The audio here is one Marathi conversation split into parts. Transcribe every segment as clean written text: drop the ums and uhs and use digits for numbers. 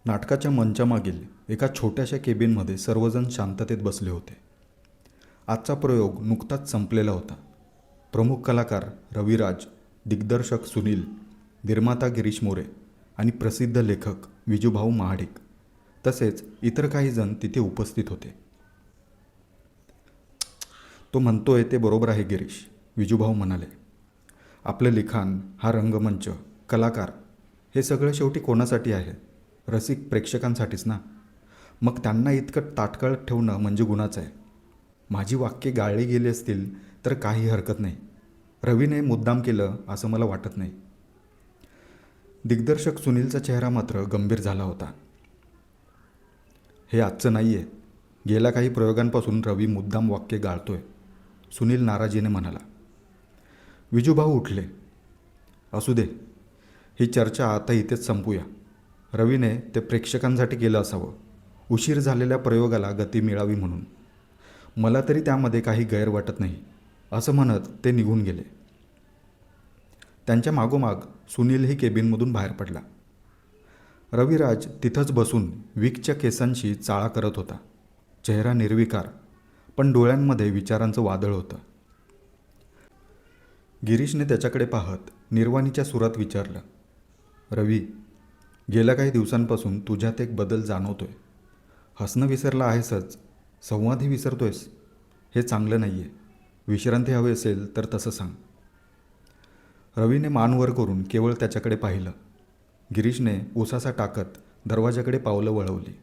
नाटकाच्या मंचामागील एका छोट्याशा केबिनमध्ये सर्वजण शांततेत बसले होते. आजचा प्रयोग नुकताच संपलेला होता. प्रमुख कलाकार रविराज, दिग्दर्शक सुनील, निर्माता गिरीश मोरे आणि प्रसिद्ध लेखक विजूभाऊ महाडिक तसेच इतर काही जण तिथे उपस्थित होते. तो म्हणतोय ते बरोबर आहे गिरीश, विजूभाऊ म्हणाले. आपलं लिखाण, हा रंगमंच, कलाकार हे सगळं शेवटी कोणासाठी आहे? रसिक प्रेक्षकांसाठीच ना. मग त्यांना इतकं ताटकळत ठेवणं म्हणजे गुन्हाचं आहे. माझी वाक्ये गाळली गेली असतील तर काही हरकत नाही. रवीने मुद्दाम केलं असं मला वाटत नाही. दिग्दर्शक सुनीलचा चेहरा मात्र गंभीर झाला होता. हे आजचं नाही आहे. गेल्या काही प्रयोगांपासून रवी मुद्दाम वाक्य गाळतोय, सुनील नाराजीने म्हणाला. विजूभाऊ उठले. असू दे, ही चर्चा आता इथेच संपूया. रवीने ते प्रेक्षकांसाठी केलं असावं, उशीर झालेल्या प्रयोगाला गती मिळावी म्हणून. मला तरी त्यामध्ये काही गैर वाटत नाही, असं म्हणत ते निघून गेले. त्यांच्या मागोमाग सुनीलही केबिनमधून बाहेर पडला. रविराज तिथंच बसून विकच्या केसांशी चाळा करत होता. चेहरा निर्विकार, पण डोळ्यांमध्ये विचारांचं वादळ होतं. गिरीशने त्याच्याकडे पाहत निर्वाणीच्या सुरात विचारलं, रवी, गेल्या काही दिवसांपासून तुझ्यात एक बदल जाणवतोय. हसणं विसरला आहेसच, संवादही विसरतोयस. हे चांगलं नाही आहे. विश्रांती हवी असेल तर तसं सांग. रवीने मान वर करून केवळ त्याच्याकडे पाहिलं. गिरीशने उसासा टाकत दरवाजाकडे पावलं वळवली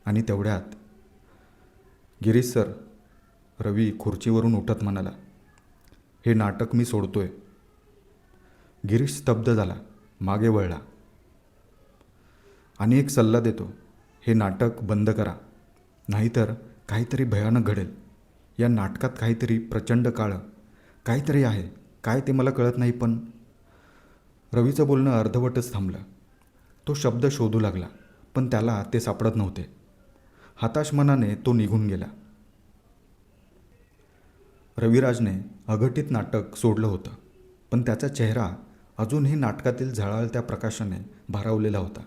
आणि तेवढ्यात, गिरीश सर, रवी खुर्चीवरून उठत म्हणाला, हे नाटक मी सोडतोय. गिरीश स्तब्ध झाला, मागे वळला. आणि एक सल्ला देतो, हे नाटक बंद करा, नाहीतर काहीतरी भयानक घडेल. या नाटकात काहीतरी प्रचंड काळं काहीतरी आहे. काय ते मला कळत नाही. पण रवीचं बोलणं अर्धवटच थांबलं. तो शब्द शोधू लागला, पण त्याला ते सापडत नव्हते. हताश मनाने तो निघून गेला. रविराजने अघटित नाटक सोडलं होतं, पण त्याचा चेहरा अजूनही नाटकातील झळाळत्या प्रकाशाने भारावलेला होता.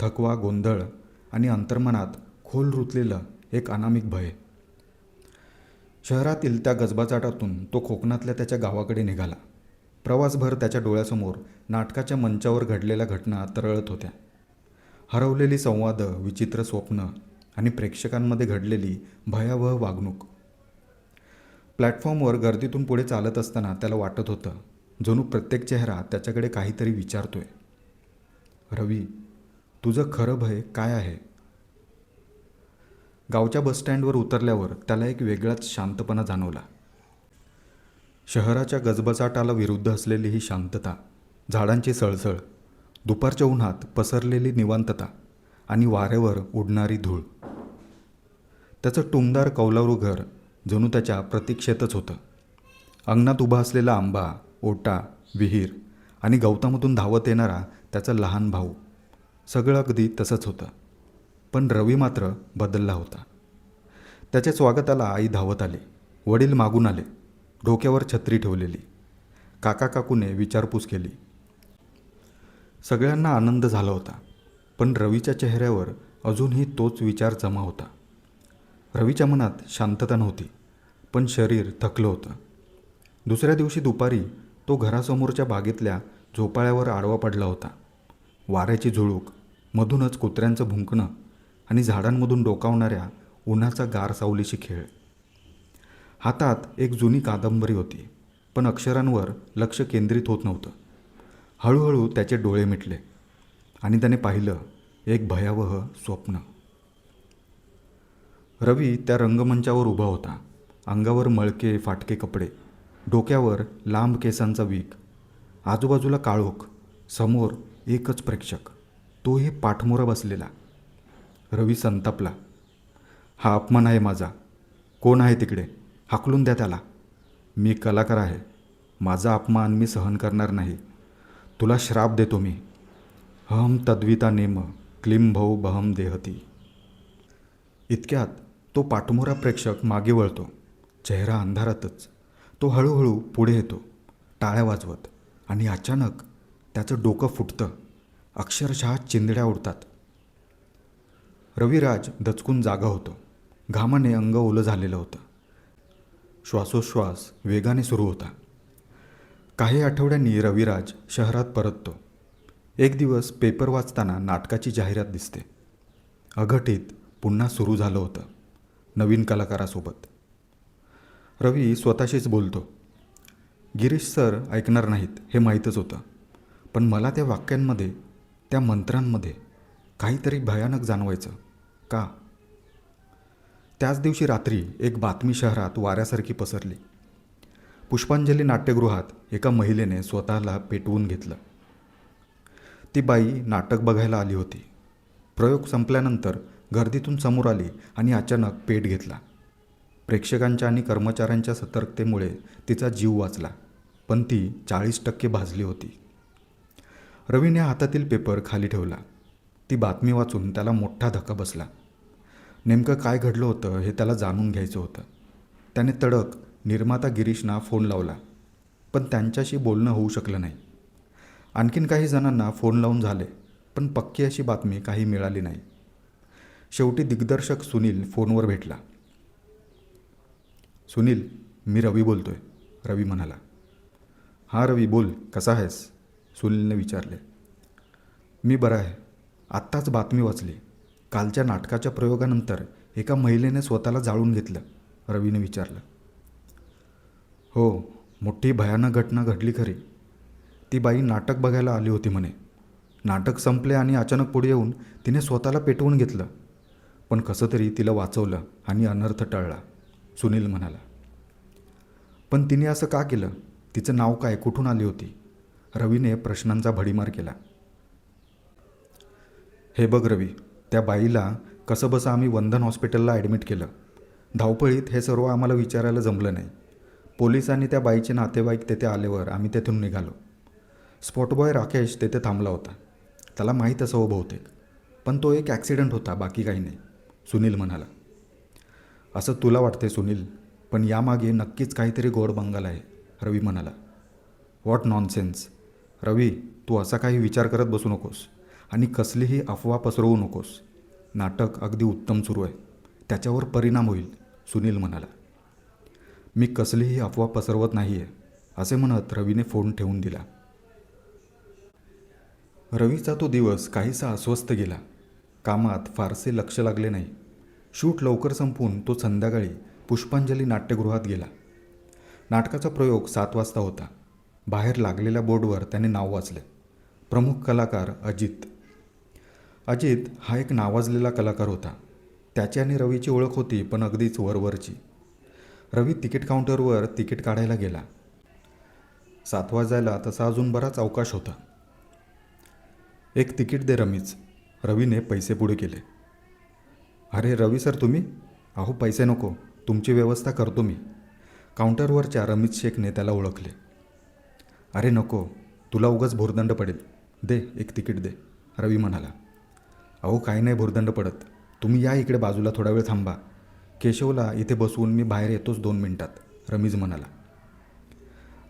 थकवा, गोंधळ आणि अंतर्मनात खोल रुतलेलं एक अनामिक भय. शहरातील त्या गजबाजाटातून तो कोकणातल्या त्याच्या गावाकडे निघाला. प्रवासभर त्याच्या डोळ्यासमोर नाटकाच्या मंचावर घडलेल्या घटना तरळत होत्या. हरवलेली संवाद, विचित्र स्वप्न आणि प्रेक्षकांमध्ये घडलेली भयावह वागणूक. प्लॅटफॉर्मवर गर्दीतून पुढे चालत असताना त्याला वाटत होतं, जणू प्रत्येक चेहरा त्याच्याकडे काहीतरी विचारतोय. रवी, तुझं खरं भय काय आहे? गावच्या बसस्टँडवर उतरल्यावर त्याला एक वेगळाच शांतपणा जाणवला. शहराच्या गजबजाटाला विरुद्ध असलेली ही शांतता, झाडांची सळसळ, दुपारच्या उन्हात पसरलेली निवांतता आणि वाऱ्यावर उडणारी धूळ. त्याचं टुमदार कौलारू घर जणू त्याच्या प्रतीक्षेतच होतं. अंगणात उभा असलेला आंबा, ओटा, विहीर आणि गवतामधून धावत येणारा त्याचा लहान भाऊ, सगळं अगदी तसंच होतं. पण रवी मात्र बदलला होता. त्याच्या स्वागताला आई धावत आली. वडील मागून आले, डोक्यावर छत्री ठेवलेली. काका काकूने विचारपूस केली. सगळ्यांना आनंद झाला होता, पण रवीच्या चेहऱ्यावर अजूनही तोच विचार जमा होता. रवीच्या मनात शांतता नव्हती, पण शरीर थकलं होतं. दुसऱ्या दिवशी दुपारी तो घरासमोरच्या बागेतल्या झोपाळ्यावर आडवा पडला होता. वाऱ्याची झुळूक, मधूनच कुत्र्यांचं भुंकणं आणि झाडांमधून डोकावणाऱ्या उन्हाचा गार सावलीशी खेळ. हातात एक जुनी कादंबरी होती, पण अक्षरांवर लक्ष केंद्रित होत नव्हतं. हळूहळू त्याचे डोळे मिटले आणि त्याने पाहिलं एक भयावह स्वप्न. रवी त्या रंगमंचावर उभा होता. अंगावर मळके फाटके कपडे, डोक्यावर लांब केसांचा विग, आजूबाजूला काळोख, समोर एकच प्रेक्षक, तोही पाठमोरा बसलेला. रवी संतापला. हा अपमान आहे माझा. कोण आहे तिकडे? हाकलून द्या त्याला. मी कलाकार आहे. माझा अपमान मी सहन करणार नाही. तुला श्राप देतो मी. अहम तद्विता नेम क्लीम भौ बहम देहती. इतक्यात तो पाठमोरा प्रेक्षक मागे वळतो. चेहरा अंधारातच. तो हळूहळू पुढे येतो, टाळ्या वाजवत, आणि अचानक त्याचं डोकं फुटतं. अक्षरशः चिंधड्या उडतात. रविराज दचकून जागा होतो. घामाने अंग ओलं झालेलं होतं. श्वासोश्वास वेगाने सुरू होता. काही आठवड्यांनी रविराज शहरात परततो. एक दिवस पेपर वाचताना नाटकाची जाहिरात दिसते. अघटित पुन्हा सुरू झालं होतं, नवीन कलाकारासोबत. रवी स्वतःशीच बोलतो, गिरीश सर ऐकणार नाहीत हे माहीतच होतं, पण मला त्या वाक्यांमध्ये, त्या मंत्रांमध्ये काहीतरी भयानक जाणवायचं. का? त्याच दिवशी रात्री एक बातमी शहरात वाऱ्यासारखी पसरली. पुष्पांजली नाट्यगृहात एका महिलेने स्वतःला पेटवून घेतलं. ती बाई नाटक बघायला आली होती. प्रयोग संपल्यानंतर गर्दीतून समोर आली आणि अचानक पेट घेतला. प्रेक्षकांच्या आणि कर्मचाऱ्यांच्या सतर्कतेमुळे तिचा जीव वाचला, पण ती 40% भाजली होती. रवीने हातातील पेपर खाली ठेवला. ती बातमी वाचून त्याला मोठा धक्का बसला. नेमकं काय घडलं होतं हे त्याला जाणून घ्यायचं होतं. त्याने तडक निर्माता गिरीशना फोन लावला, पण त्यांच्याशी बोलणं होऊ शकलं नाही. आणखीन काही जणांना फोन लावून झाले, पण पक्की अशी बातमी काही मिळाली नाही. शेवटी दिग्दर्शक सुनील फोनवर भेटला. सुनील, मी रवी बोलतोय, रवी म्हणाला. हां रवी बोल, कसा आहेस? सुनीलने विचारले. मी बरा आहे. आत्ताच बातमी वाचली. कालच्या नाटकाच्या प्रयोगानंतर एका महिलेने स्वतःला जाळून घेतलं, रवीने विचारलं. हो, मोठी भयानक घटना घडली खरी. ती बाई नाटक बघायला आली होती म्हणे. नाटक संपले आणि अचानक पुढे येऊन तिने स्वतःला पेटवून घेतलं, पण कसं तरी तिला वाचवलं आणि अनर्थ टळला, सुनील म्हणाला. पण तिने असं का केलं? तिचं नाव काय? कुठून आली होती? रवीने प्रश्नांचा भडीमार केला. हे बघ रवी, त्या बाईला कसंबसं आम्ही वंदन हॉस्पिटलला ॲडमिट केलं. धावपळीत हे सर्व आम्हाला विचारायला जमलं नाही. पोलीस आणि त्या बाईचे नातेवाईक तेथे आल्यावर आम्ही तेथून निघालो. स्पॉटबॉय राकेश तेथे थांबला होता. त्याला माहीत असावं बहुतेक, पण तो एक ॲक्सिडेंट होता, बाकी काही नाही, सुनील म्हणाला. असं तुला वाटते सुनील, पण यामागे नक्कीच काहीतरी गोड बंगाल आहे, रवी म्हणाला. व्हॉट नॉनसेन्स रवी, तू असा काही विचार करत बसू नकोस आणि कसलीही अफवा पसरवू नकोस. नाटक अगदी उत्तम सुरू आहे, त्याच्यावर परिणाम होईल, सुनील म्हणाला. मी कसलीही अफवा पसरवत नाही आहे, असे म्हणत रवीने फोन ठेवून दिला. रवीचा तो दिवस काहीसा अस्वस्थ गेला. कामात फारसे लक्ष लागले नाही. शूट लवकर संपवून तो संध्याकाळी पुष्पांजली नाट्यगृहात गेला. नाटकाचा प्रयोग 7 वाजता होता. बाहेर लागलेल्या बोर्डवर त्याने नाव वाचले. प्रमुख कलाकार अजित. अजित हा एक नावाजलेला कलाकार होता. त्याची आणि रवीची ओळख होती, पण अगदीच वरवरची. रवी तिकीट काउंटरवर तिकीट काढायला गेला. 7 वाजायला तसा अजून बराच अवकाश होता. एक तिकीट दे रमीज, रवीने पैसे पुढे केले. अरे रवी सर तुम्ही? अहो पैसे नको, तुमची व्यवस्था करतो मी, काउंटरवरच्या रमीज शेखने त्याला ओळखले. अरे नको, तुला उगाच भुर्दंड पडेल, दे एक तिकीट दे, रवी म्हणाला. अहो काही नाही भुर्दंड पडत, तुम्ही या इकडे बाजूला थोडा वेळ थांबा. केशवला इथे बसवून मी बाहेर येतोच 2 मिनिटात, रमीज म्हणाला.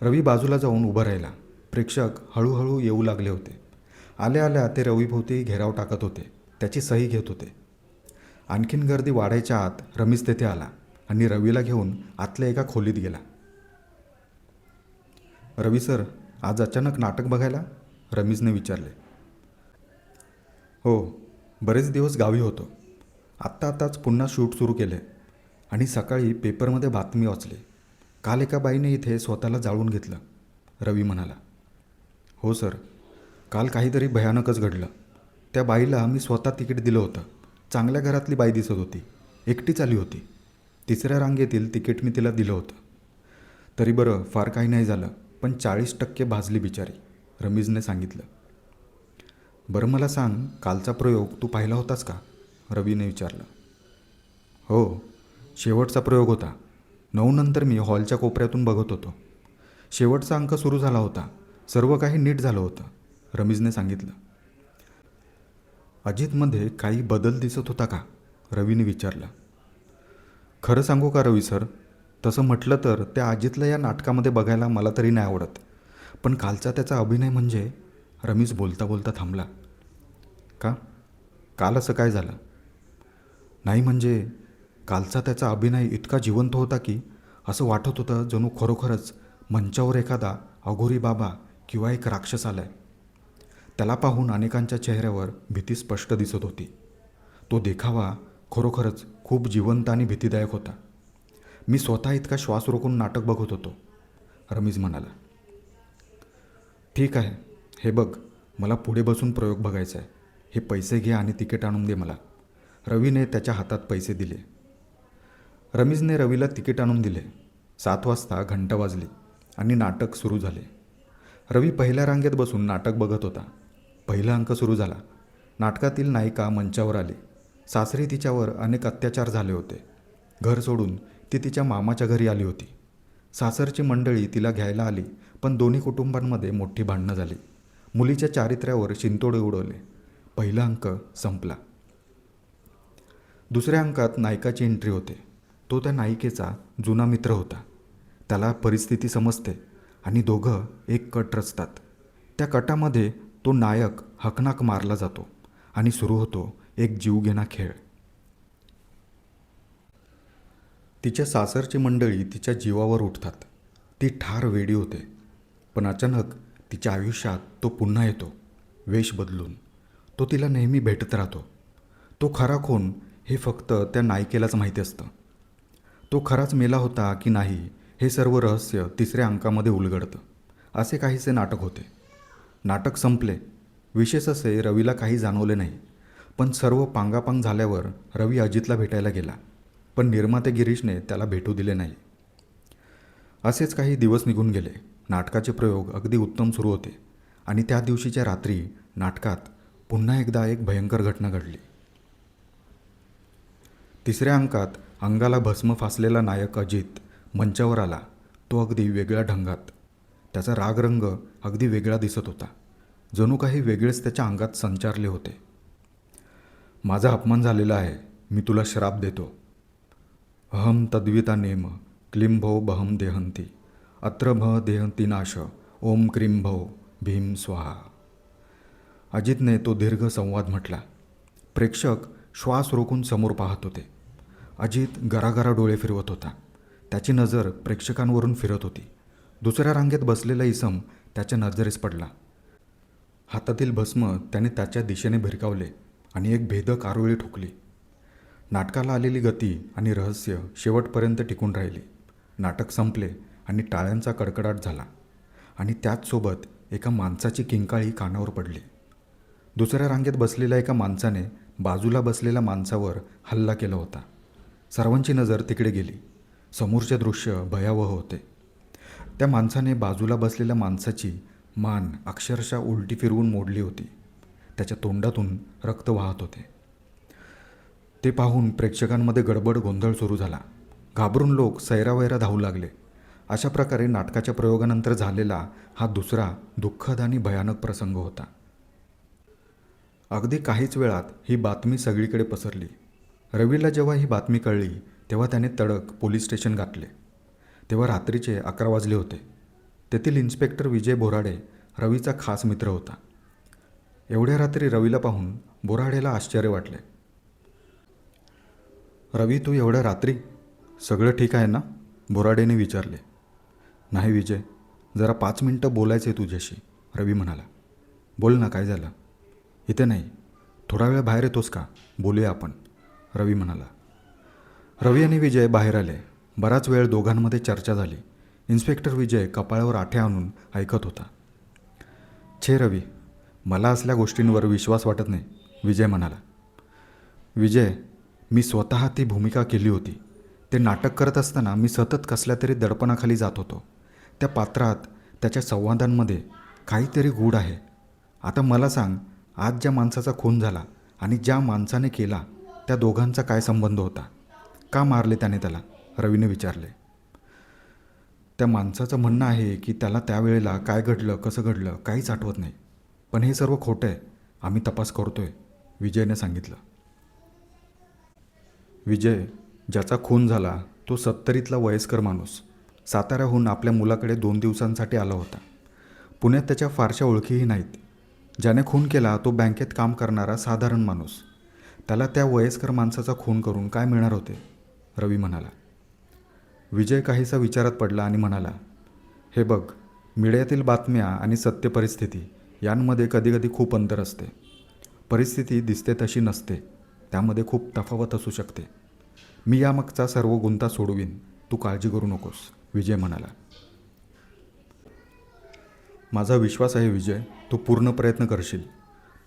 रवी बाजूला जाऊन उभं राहिला. प्रेक्षक हळूहळू येऊ लागले होते. आल्या आल्या ते रवीभोवती घेराव टाकत होते, त्याची सही घेत होते. आणखीन गर्दी वाढायच्या आत रमीज तेथे आला आणि रवीला घेऊन आतल्या एका खोलीत गेला. रवी सर, आज अचानक नाटक बघायला? रमीजने विचारले. हो, बरेच दिवस गावी होतो. आत्ताच पुन्हा शूट सुरू केले आणि सकाळी पेपरमध्ये बातमी वाचली. काल एका बाईने इथे स्वतःला जाळून घेतलं, रवी म्हणाला. हो सर, काल काहीतरी भयानकच घडलं. त्या बाईला मी स्वतः तिकीट दिलं होतं. चांगल्या घरातली बाई दिसत होती, एकटीच आली होती. 3ऱ्या रांगेतील तिकीट मी तिला दिलं होतं. तरी बरं, फार काही नाही झालं, पण 40% भाजली बिचारी, रमीजने सांगितलं. बरं मला सांग, कालचा प्रयोग तू पाहिला होतास का? रवीने विचारलं. हो, शेवटचा प्रयोग होता. 9 नंतर मी हॉलच्या कोपऱ्यातून बघत होतो. शेवटचा अंक सुरू झाला होता. सर्व काही नीट झालं होतं, रमीजने सांगितलं. अजितमध्ये काही बदल दिसत होता का? रवीने विचारलं. खरं सांगू का रवी सर, तसं म्हटलं तर त्या अजितला या नाटकामध्ये बघायला मला तरी नाही आवडत, पण कालचा त्याचा अभिनय म्हणजे. रमीज बोलता बोलता थांबला. का? काल असं काय झालं? नाही म्हणजे कालचा त्याचा अभिनय इतका जिवंत होता की असं वाटत होतं जणू खरोखरच मंचावर एखादा अघोरी बाबा किंवा एक राक्षस आलाय. त्याला पाहून अनेकांच्या चेहऱ्यावर भीती स्पष्ट दिसत होती. तो देखावा खरोखरच खूप जिवंत आणि भीतीदायक होता. मी स्वतः इतका श्वास रोखून नाटक बघत होतो. रमीज म्हणाला. ठीक आहे, हे बघ, मला पुढे बसून प्रयोग बघायचा आहे. हे पैसे घे आणि तिकीट आणून दे मला. रवीने त्याच्या हातात पैसे दिले. रमीजने रवीला तिकीट आणून दिले. 7 वाजता घंटा वाजली आणि नाटक सुरू झाले. रवी पहिल्या रांगेत बसून नाटक बघत होता. पहिला अंक सुरू झाला. नाटकातील नायिका मंचावर आली. सासरी तिच्यावर अनेक अत्याचार झाले होते. घर सोडून ती तिच्या मामाच्या घरी आली होती. सासरची मंडळी तिला घ्यायला आली, पण दोन्ही कुटुंबांमध्ये मोठी भांडणं झाली. मुलीच्या चारित्र्यावर शिंतोडे उडवले. पहिला अंक संपला. दुसऱ्या अंकात नायकाची एंट्री होते. तो त्या नायिकेचा जुना मित्र होता. त्याला परिस्थिती समजते आणि दोघं एक कट रचतात. त्या कटामध्ये तो नायक हकनाक मारला जातो आणि सुरू होतो एक जीवघेणा खेळ. तिच्या सासरची मंडळी तिच्या जीवावर उठतात. ती ठार वेडी होते. पण अचानक तिच्या आयुष्यात तो पुन्हा येतो, वेश बदलून. तो तिला नेहमी भेटत राहतो. तो खरा कोण हे फक्त त्या नायिकेलाच माहिती असतं. तो खराच मेला होता की नाही हे सर्व रहस्य तिसऱ्या अंकामध्ये उलगडतं. असे काहीसे नाटक होते. नाटक संपले. विशेष असे रवीला काही जाणवले नाही. पण सर्व पांगापांग झाल्यावर रवी अजितला भेटायला गेला. पण निर्माते गिरीशने त्याला भेटू दिले नाही. असेच काही दिवस निघून गेले. नाटकाचे प्रयोग अगदी उत्तम सुरू होते आणि त्या दिवशीच्या रात्री नाटकात पुन्हा एकदा एक भयंकर घटना घडली. तिसऱ्या अंकात अंगाला भस्म फासलेला नायक अजित मंचावर आला. तो अगदी वेगळ्या ढंगात. त्याचा रागरंग अगदी वेगळा दिसत होता. जणू काही वेगळेच त्याच्या अंगात संचारले होते. माझा अपमान झालेला आहे. मी तुला श्राप देतो. अहम तद्विता नेम क्लीं भो बहम देहंती अत्र भ देहंती नाश ओम क्रीं भो भीम स्वाहा. अजितने तो दीर्घ संवाद म्हटला. प्रेक्षक श्वास रोखून समोर पाहत होते. अजित गरागरा डोळे फिरवत होता. त्याची नजर प्रेक्षकांवरून फिरत होती. दुसऱ्या रांगेत बसलेला इसम त्याच्या नजरेस पडला. हातातील भस्म त्याने त्याच्या दिशेने भिरकावले आणि एक भेदक आरोळी ठोकली. नाटकाला आलेली गती आणि रहस्य शेवटपर्यंत टिकून राहिली. नाटक संपले आणि टाळ्यांचा कडकडाट झाला आणि त्याचसोबत एका माणसाची किंकाळी कानावर पडली. दुसऱ्या रांगेत बसलेल्या एका माणसाने बाजूला बसलेल्या माणसावर हल्ला केला होता. सर्वांची नजर तिकडे गेली. समोरचे दृश्य भयावह होते. त्या माणसाने बाजूला बसलेल्या माणसाची मान अक्षरशः उलटी फिरवून मोडली होती. त्याच्या तोंडातून रक्त वाहत होते. ते पाहून प्रेक्षकांमध्ये गडबड गोंधळ सुरू झाला. घाबरून लोक सैरावैरा धावू लागले. अशा प्रकारे नाटकाच्या प्रयोगानंतर झालेला हा दुसरा दुःखद आणि भयानक प्रसंग होता. अगदी काहीच वेळात ही बातमी सगळीकडे पसरली. रवीला जेव्हा ही बातमी कळली तेव्हा त्याने तडक पोलीस स्टेशन गाठले. तेव्हा रात्रीचे 11 वाजले होते. तेथील इन्स्पेक्टर विजय बोराडे रवीचा खास मित्र होता. एवढ्या रात्री रवीला पाहून बोराडेला आश्चर्य वाटले. रवी, तू एवढ्या रात्री? सगळं ठीक आहे ना? बोराडेने विचारले. नाही विजय, जरा 5 मिनटं बोलायचं आहे तुझ्याशी, रवी म्हणाला. बोल ना, काय झालं? इथे नाही, थोडा वेळ बाहेर येतोस का? बोलूया आपण, रवी म्हणाला. रवी आणि विजय बाहेर आले. बराच वेळ दोघांमध्ये चर्चा झाली. इन्स्पेक्टर विजय कपाळावर आठ्या आणून ऐकत होता. छे रवी, मला असल्या गोष्टींवर विश्वास वाटत नाही, विजय म्हणाला. विजय, मी स्वतः ती भूमिका केली होती. ते नाटक करत असताना मी सतत कसल्या तरी दडपणाखाली जात होतो. त्या पात्रात, त्याच्या संवादांमध्ये काहीतरी गूढ आहे. आता मला सांग, आज ज्या माणसाचा खून झाला आणि ज्या माणसाने केला त्या दोघांचा काय संबंध होता? का मारले त्याने त्याला? रवीने विचारले. त्या माणसाचं म्हणणं आहे की त्याला त्यावेळेला काय घडलं, कसं घडलं काहीच आठवत नाही. पण हे सर्व खोटं आहे. आम्ही तपास करतोय, विजयने सांगितलं. विजय, ज्याचा खून झाला तो 70तला वयस्कर माणूस. साताऱ्याहून आपल्या मुलाकडे 2 दिवसांसाठी आला होता. पुण्यात त्याच्या फारशा ओळखीही नाहीत. ज्याने खून केला तो बँकेत काम करणारा साधारण माणूस. त्याला त्या वयस्कर माणसाचा खून करून काय मिळणार होते? रवी म्हणाला. विजय काहीसा विचारात पडला आणि म्हणाला, हे बघ, मीडियातील बातम्या आणि सत्य परिस्थिती यांमध्ये कधीकधी खूप अंतर असते. परिस्थिती दिसते तशी नसते, त्यामध्ये खूप तफावत असू शकते. मी यामागचा सर्व गुंता सोडवीन, तू काळजी करू नकोस, विजय म्हणाला. माझा विश्वास आहे विजय, तू पूर्ण प्रयत्न करशील.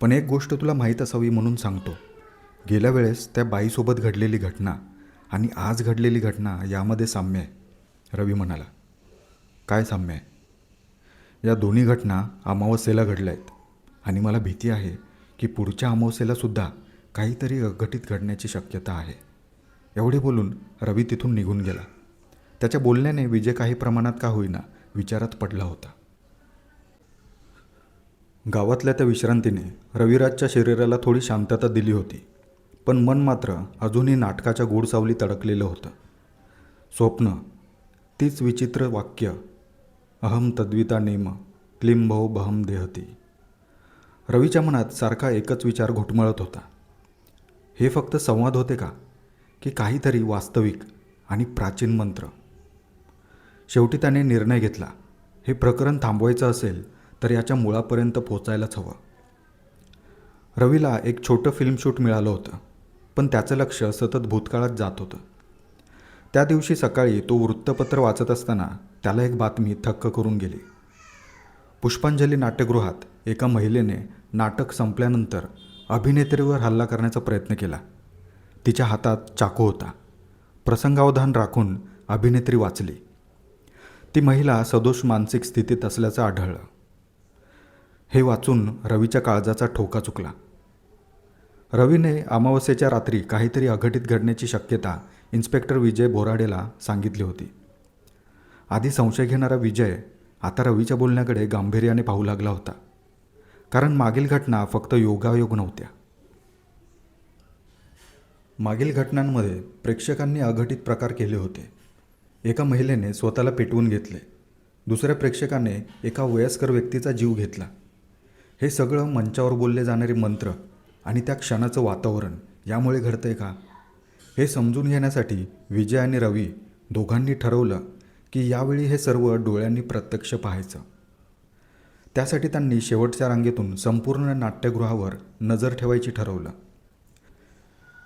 पण एक गोष्ट तुला माहीत असावी म्हणून सांगतो. गेल्या वेळेस त्या बाईसोबत घडलेली घटना आणि आज घडलेली घटना यामध्ये साम्य आहे, रवी म्हणाला. काय साम्य आहे? या दोन्ही घटना अमावस्येला घडल्या आहेत आणि मला भीती आहे की पुढच्या अमावस्येलासुद्धा काहीतरी अघटित घडण्याची शक्यता आहे. एवढे बोलून रवी तिथून निघून गेला. त्याच्या बोलण्याने विजय काही प्रमाणात का होईना विचारात पडला होता. गावातल्या त्या विश्रांतीने रविराजच्या शरीराला थोडी शांतता दिली होती, पण मन मात्र अजूनही नाटकाच्या गूढसावलीत अडकलेलं होतं. स्वप्न, तीच विचित्र वाक्य, अहम तद्विता नेम क्लीं भव बहम देहती. रवीच्या मनात सारखा एकच विचार घुटमळत होता. हे फक्त संवाद होते का, की काहीतरी वास्तविक आणि प्राचीन मंत्र? शेवटी त्याने निर्णय घेतला, हे प्रकरण थांबवायचं असेल तर याच्या मुळापर्यंत पोचायलाच हवं. रवीला एक छोटं फिल्मशूट मिळालं होतं, पण त्याचं लक्ष सतत भूतकाळात जात होतं. त्या दिवशी सकाळी तो वृत्तपत्र वाचत असताना त्याला एक बातमी थक्क करून गेली. पुष्पांजली नाट्यगृहात एका महिलेने नाटक संपल्यानंतर अभिनेत्रीवर हल्ला करण्याचा प्रयत्न केला. तिच्या हातात चाकू होता. प्रसंगावधान राखून अभिनेत्री वाचली. ती महिला सदोष मानसिक स्थितीत असल्याचं आढळलं. हे वाचून रवीच्या काळजाचा ठोका चुकला. रवीने अमावस्येच्या रात्री काहीतरी अघटित घडण्याची शक्यता इन्स्पेक्टर विजय बोराडेला सांगितली होती. आधी संशय घेणारा विजय आता रवीच्या बोलण्याकडे गांभीर्याने पाहू लागला होता, कारण मागील घटना फक्त योगायोग नव्हत्या. मागील घटनांमध्ये प्रेक्षकांनी अघटित प्रकार केले होते. एका महिलेने स्वतःला पेटवून घेतले. दुसऱ्या प्रेक्षकाने एका वयस्कर व्यक्तीचा जीव घेतला. हे सगळं मंचावर बोलले जाणारे मंत्र आणि त्या क्षणाचं वातावरण यामुळे घडतंय का? हे समजून घेण्यासाठी विजय आणि रवी दोघांनी ठरवलं की यावेळी हे सर्व डोळ्यांनी प्रत्यक्ष पाहायचं. त्यासाठी त्यांनी शेवटच्या रांगेतून संपूर्ण नाट्यगृहावर नजर ठेवायची ठरवलं.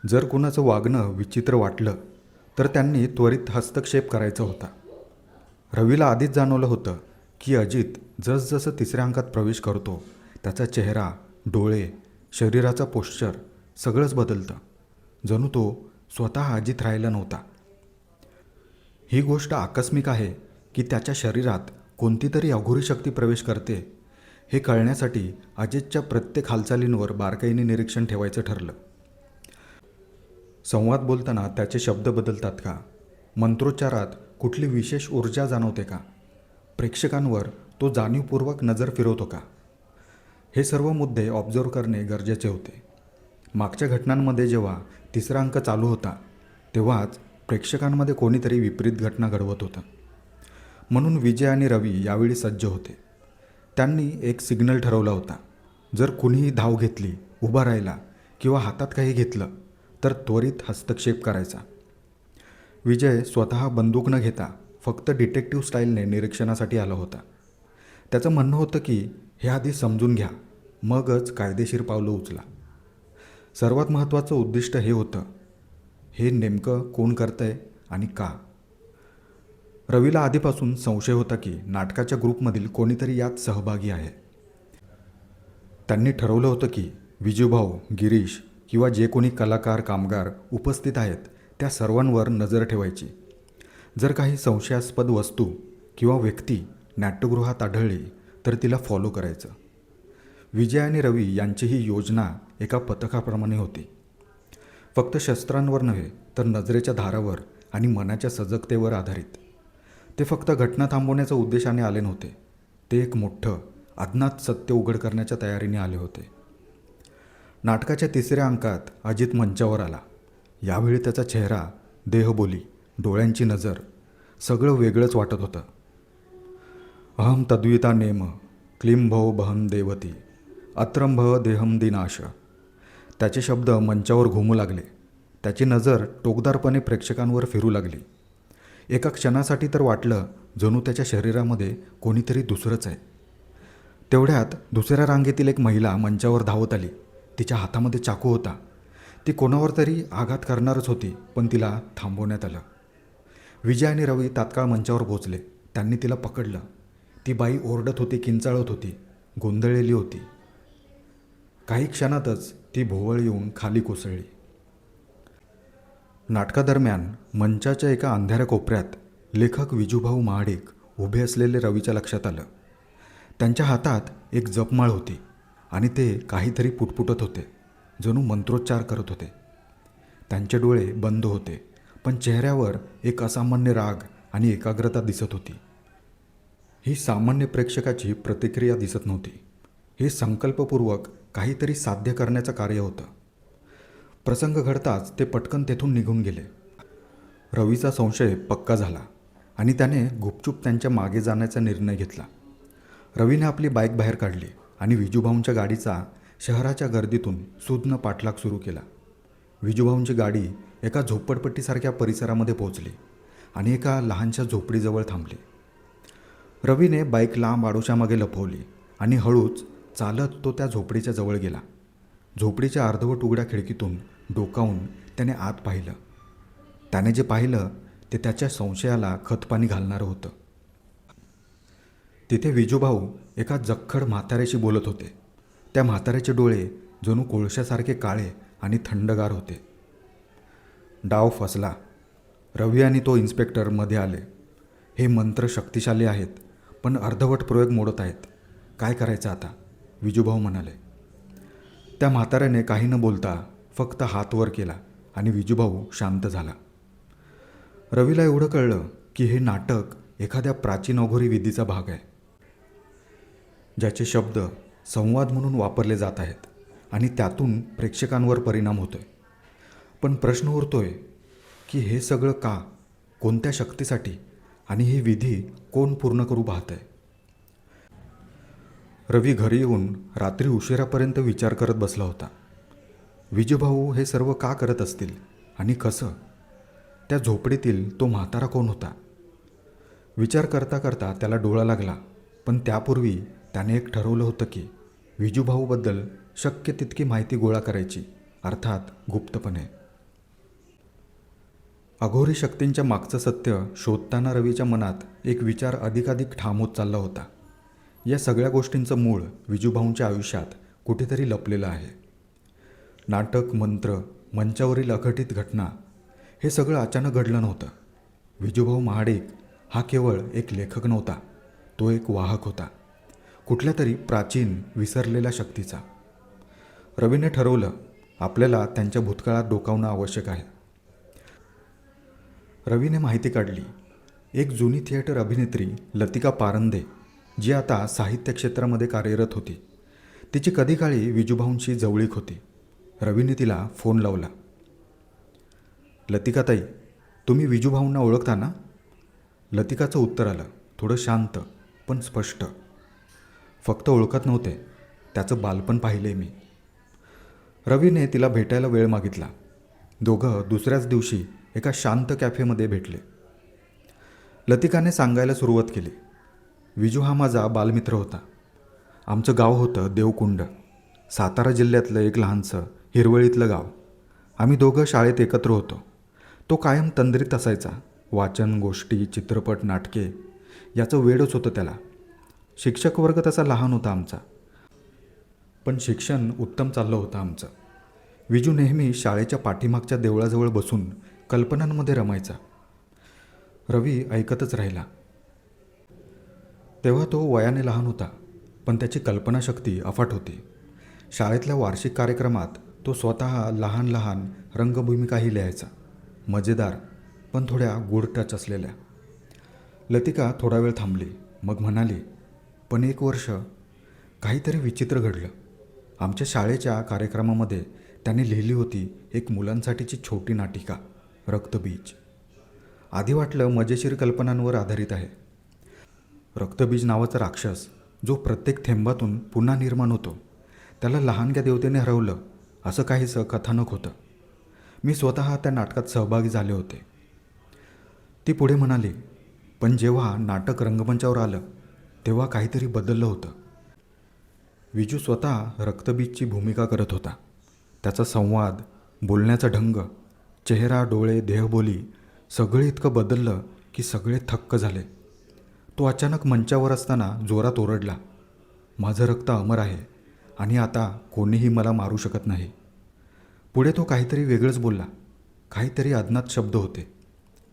जर कुणाचं वागणं विचित्र वाटलं तर त्यांनी त्वरित हस्तक्षेप करायचा होता. रवीला आधीच जाणवलं होतं की अजित जसजसं तिसऱ्या अंकात प्रवेश करतो त्याचा चेहरा, डोळे, शरीराचा पोश्चर सगळंच बदलतं. जणू तो स्वतः अजित राहिला नव्हता. ही गोष्ट आकस्मिक आहे की त्याच्या शरीरात कोणती तरी अघोरी शक्ती प्रवेश करते हे कळण्यासाठी अजितच्या प्रत्येक हालचालींवर बारकाईने निरीक्षण ठेवायचं ठरलं. संवाद बोलताना त्याचे शब्द बदलतात का? मंत्रोच्चारात कुठली विशेष ऊर्जा जाणवते का? प्रेक्षकांवर तो जाणीवपूर्वक नजर फिरवतो का? हे सर्व मुद्दे ऑब्झर्व करणे गरजेचे होते. मागच्या घटनांमध्ये जेव्हा तिसरा अंक चालू होता तेव्हाच प्रेक्षकांमध्ये कोणीतरी विपरीत घटना घडवत होतं. म्हणून विजय आणि रवी यावेळी सज्ज होते. त्यांनी एक सिग्नल ठरवला होता. जर कुणीही धाव घेतली, उभा राहिला किंवा हातात काही घेतलं तर त्वरित हस्तक्षेप करायचा. विजय स्वतः बंदूक न घेता फक्त डिटेक्टिव्ह स्टाईलने निरीक्षणासाठी आला होता. त्याचं म्हणणं होतं की हे आधी समजून घ्या, मगच कायदेशीर पावलं उचला. सर्वात महत्त्वाचं उद्दिष्ट हे होतं, हे नेमकं कोण करतंय आणि का? रवीला आधीपासून संशय होता की नाटकाच्या ग्रुपमधील कोणीतरी यात सहभागी आहे. त्यांनी ठरवलं होतं की विजूभाऊ, गिरीश किंवा जे कोणी कलाकार, कामगार उपस्थित आहेत त्या सर्वांवर नजर ठेवायची. जर काही संशयास्पद वस्तू किंवा व्यक्ती नाट्यगृहात आढळली तर तिला फॉलो करायचं. विजय आणि रवी यांची ही योजना एका पथकाप्रमाणे होती. फक्त शस्त्रांवर नव्हे तर नजरेच्या धारावर आणि मनाच्या सजगतेवर आधारित. ते फक्त घटना थांबवण्याच्या उद्देशाने आले नव्हते. ते एक मोठं अज्ञात सत्य उघड करण्याच्या तयारीने आले होते. नाटकाच्या तिसऱ्या अंकात अजित मंचावर आला. यावेळी त्याचा चेहरा, देहबोली, डोळ्यांची नजर सगळं वेगळंच वाटत होतं. अहम तद्विता नेम क्लीं भव बहम देवती अत्रंभ देहम दिनाश. त्याचे शब्द मंचावर घुमू लागले. त्याची नजर टोकदारपणे प्रेक्षकांवर फिरू लागली. एका क्षणासाठी तर वाटलं जणू त्याच्या शरीरामध्ये कोणीतरी दुसरंच आहे. तेवढ्यात दुसऱ्या रांगेतील एक महिला मंचावर धावत आली. तिच्या हातामध्ये चाकू होता. ती कोणावर तरी आघात करणारच होती, पण तिला थांबवण्यात आलं. विजय आणि रवी तात्काळ मंचावर पोहोचले. त्यांनी तिला पकडलं. ती बाई ओरडत होती, किंचाळत होती, गोंधळलेली होती. काही क्षणातच ती भोवळ येऊन खाली कोसळली. नाटकादरम्यान मंचाच्या एका अंधाऱ्या कोपऱ्यात लेखक विजूभाऊ महाडिक उभे असलेले रवीच्या लक्षात आलं. त्यांच्या हातात एक जपमाळ होती आणि ते काहीतरी पुटपुटत होते, जणू मंत्रोच्चार करत होते. त्यांचे डोळे बंद होते, पण चेहऱ्यावर एक असामान्य राग आणि एकाग्रता दिसत होती. ही सामान्य प्रेक्षकाची प्रतिक्रिया दिसत नव्हती. हे संकल्पपूर्वक काहीतरी साध्य करण्याचं कार्य होतं. प्रसंग घडताच ते पटकन तेथून निघून गेले. रवीचा संशय पक्का झाला आणि त्याने गुपचूप त्यांच्या मागे जाण्याचा निर्णय घेतला. रवीने आपली बाईक बाहेर काढली आणि विजूभाऊंच्या गाडीचा शहराच्या गर्दीतून सुज्ञ पाठलाग सुरू केला. विजूभाऊंची गाडी एका झोपडपट्टीसारख्या परिसरामध्ये पोहोचली आणि एका लहानशा झोपडीजवळ थांबली. रवीने बाईक लांब आडोशामागे लपवली आणि हळूच चालत तो त्या झोपडीच्या जवळ गेला. झोपडीच्या अर्धवट उघड्या खिडकीतून डोकावून त्याने आत पाहिलं. त्याने जे पाहिलं ते त्याच्या संशयाला खतपाणी घालणारं होतं. तिथे विजूभाऊ एका जख्खड म्हाताऱ्याशी बोलत होते. त्या म्हाताऱ्याचे डोळे जणू कोळशासारखे काळे आणि थंडगार होते. डाव फसला. रवी आणि तो इन्स्पेक्टर मध्ये आले. हे मंत्र शक्तिशाली आहेत, पण अर्धवट प्रयोग मोडत आहेत. काय करायचं आता? विजूभाऊ म्हणाले. त्या म्हाताऱ्याने काही न बोलता फक्त हात वर केला आणि विजूभाऊ शांत झाला. रवीला एवढं कळलं की हे नाटक एखाद्या प्राचीन अघोरी विधीचा भाग आहे, ज्याचे शब्द संवाद म्हणून वापरले जात आहेत आणि त्यातून प्रेक्षकांवर परिणाम होतोय. पण प्रश्न उरतोय की हे सगळं का, कोणत्या शक्तीसाठी, आणि ही विधी कोण पूर्ण करू पाहत आहे? रवी घरी येऊन रात्री उशिरापर्यंत विचार करत बसला होता. विजूभाऊ हे सर्व का करत असतील आणि कसं? त्या झोपडीतील तो म्हातारा कोण होता? विचार करता करता त्याला डोळा लागला. पण त्यापूर्वी त्याने एक ठरवलं होतं की विजूभाऊबद्दल शक्य तितकी माहिती गोळा करायची, अर्थात गुप्तपणे. अघोरी शक्तींच्या मागचं सत्य शोधताना रवीच्या मनात एक विचार अधिकाधिक ठाम होत चालला होता. या सगळ्या गोष्टींचं मूळ विजूभाऊंच्या आयुष्यात कुठेतरी लपलेलं आहे. नाटक, मंत्र, मंचावरील अघटित घटना, हे सगळं अचानक घडलं नव्हतं. विजूभाऊ महाडिक हा केवळ एक लेखक नव्हता, तो एक वाहक होता, कुठल्या तरी प्राचीन विसरलेल्या शक्तीचा. रवीने ठरवलं आपल्याला त्यांच्या भूतकाळात डोकावणं आवश्यक आहे. रवीने माहिती काढली. एक जुनी थिएटर अभिनेत्री लतिका पारंदे, जी आता साहित्य क्षेत्रामध्ये कार्यरत होती, तिची कधी काळी विजूभाऊंशी जवळीक होती. रवीने तिला फोन लावला. लतिकाताई, तुम्ही विजूभाऊंना ओळखता ना? लतिकाचं उत्तर आलं, थोडं शांत पण स्पष्ट. फक्त ओळखत नव्हते, त्याचं बालपण पाहिले मी. रवीने तिला भेटायला वेळ मागितला. दोघं दुसऱ्याच दिवशी एका शांत कॅफेमध्ये भेटले. लतिकाने सांगायला सुरुवात केली. विजू हा माझा बालमित्र होता. आमचं गाव होतं देवकुंड, सातारा जिल्ह्यातलं एक लहानसं हिरवळीतलं गाव. आम्ही दोघं शाळेत एकत्र होतो. तो कायम तंद्रीत असायचा. वाचन, गोष्टी, चित्रपट, नाटके याचं वेडच होतं त्याला. शिक्षक वर्ग तसा लहान होता आमचा, पण शिक्षण उत्तम चाललं होतं आमचं. विजू नेहमी शाळेच्या पाठीमागच्या देवळाजवळ बसून कल्पनांमध्ये रमायचा. रवी ऐकतच राहिला. तेव्हा तो वयाने लहान होता, पण त्याची कल्पनाशक्ती अफाट होती. शाळेतल्या वार्षिक कार्यक्रमात तो स्वतः लहान लहान रंगभूमिकाही लिहायचा, मजेदार पण थोड्या गूढ टच असलेल्या. लतिका थोडा वेळ थांबली, मग म्हणाली, पण एक वर्ष काहीतरी विचित्र घडलं. आमच्या शाळेच्या कार्यक्रमामध्ये त्याने लिहिली होती एक मुलांसाठीची छोटी नाटिका, रक्तबीज. आधी वाटलं मजेशीर कल्पनांवर आधारित आहे. रक्तबीज नावाचा राक्षस जो प्रत्येक थेंबातून पुन्हा निर्माण होतो, त्याला लहानग्या देवतेने हरवलं असं काहीसं कथानक होतं. मी स्वतः त्या नाटकात सहभागी झाले होते. ती पुढे म्हणाली, पण जेव्हा नाटक रंगमंचावर आलं तेव्हा काहीतरी बदललं होतं. विजू स्वतः रक्तबीजची भूमिका करत होता. त्याचा संवाद, बोलण्याचा ढंग, चेहरा, डोळे, देहबोली सगळे इतकं बदललं की सगळे थक्क झाले. तो अचानक मंचावर असताना जोरात ओरडला, माझं रक्त अमर आहे आणि आता कोणीही मला मारू शकत नाही. पुढे तो काहीतरी वेगळंच बोलला. काहीतरी अज्ञात शब्द होते,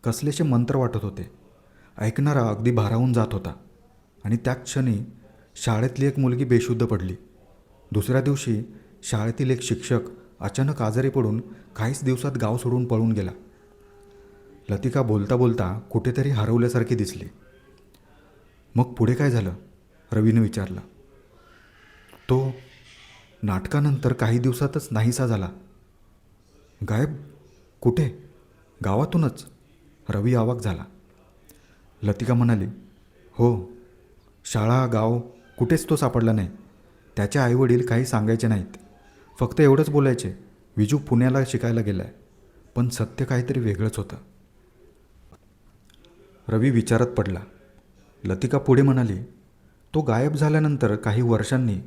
कसलेसे मंत्र वाटत होते. ऐकणारा अगदी भारावून जात होता. आणि त्या क्षणी शाळेतली एक मुलगी बेशुद्ध पडली. दुसऱ्या दिवशी शाळेतील एक शिक्षक अचानक आजारी पडून काहीच दिवसात गाव सोडून पळून गेला. लतिका बोलता बोलता कुठेतरी हरवल्यासारखी दिसली. मग पुढे काय झालं? रवीने विचारलं. तो नाटकानंतर काही दिवसातच नाहीसा झाला. गायब? कुठे? गावातूनच? रवी अवाक झाला. लतिका म्हणाली, हो, शाळा, गाव, कुठेच तो सापडला नाही. त्याचे आईवडील काही सांगायचे नाहीत. फक्त एवढंच बोलायचे, विजू पुण्याला शिकायला गेला आहे. पण सत्य काहीतरी वेगळंच होतं. रवी विचारात पडला. लतिका पुढे म्हणाली, तो गायब झाल्यानंतर काही वर्षांनी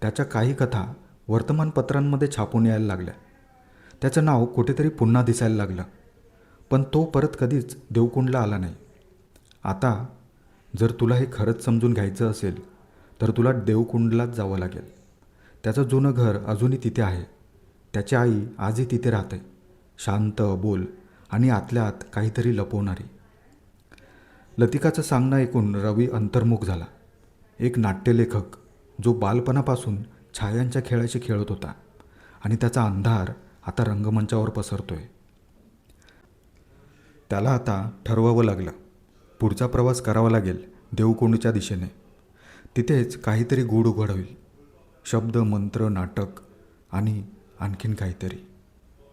त्याच्या काही कथा वर्तमानपत्रांमध्ये छापून यायला लागल्या. त्याचं नाव कुठेतरी पुन्हा दिसायला लागलं. पण तो परत कधीच देवकुंडला आला नाही. आता जर तुला हे खरंच समजून घ्यायचं असेल तर तुला देवकुंडलाच जावं लागेल. त्याचं जुनं घर अजूनही तिथे आहे. त्याची आई आजही तिथे राहते, शांत, बोल आणि आतल्या आत काहीतरी लपवणारी. लतिकाचं सांगणं ऐकून रवी अंतर्मुख झाला. एक नाट्यलेखक जो बालपणापासून छायांच्या खेळाशी खेळत होता आणि त्याचा अंधार आता रंगमंचावर पसरतोय. त्याला आता ठरवावं लागलं. पुढचा प्रवास करावा लागेल देवकुंडच्या दिशेने. तिथेच काहीतरी गूढ उघड होईल. शब्द, मंत्र, नाटक आणि आणखीन काहीतरी.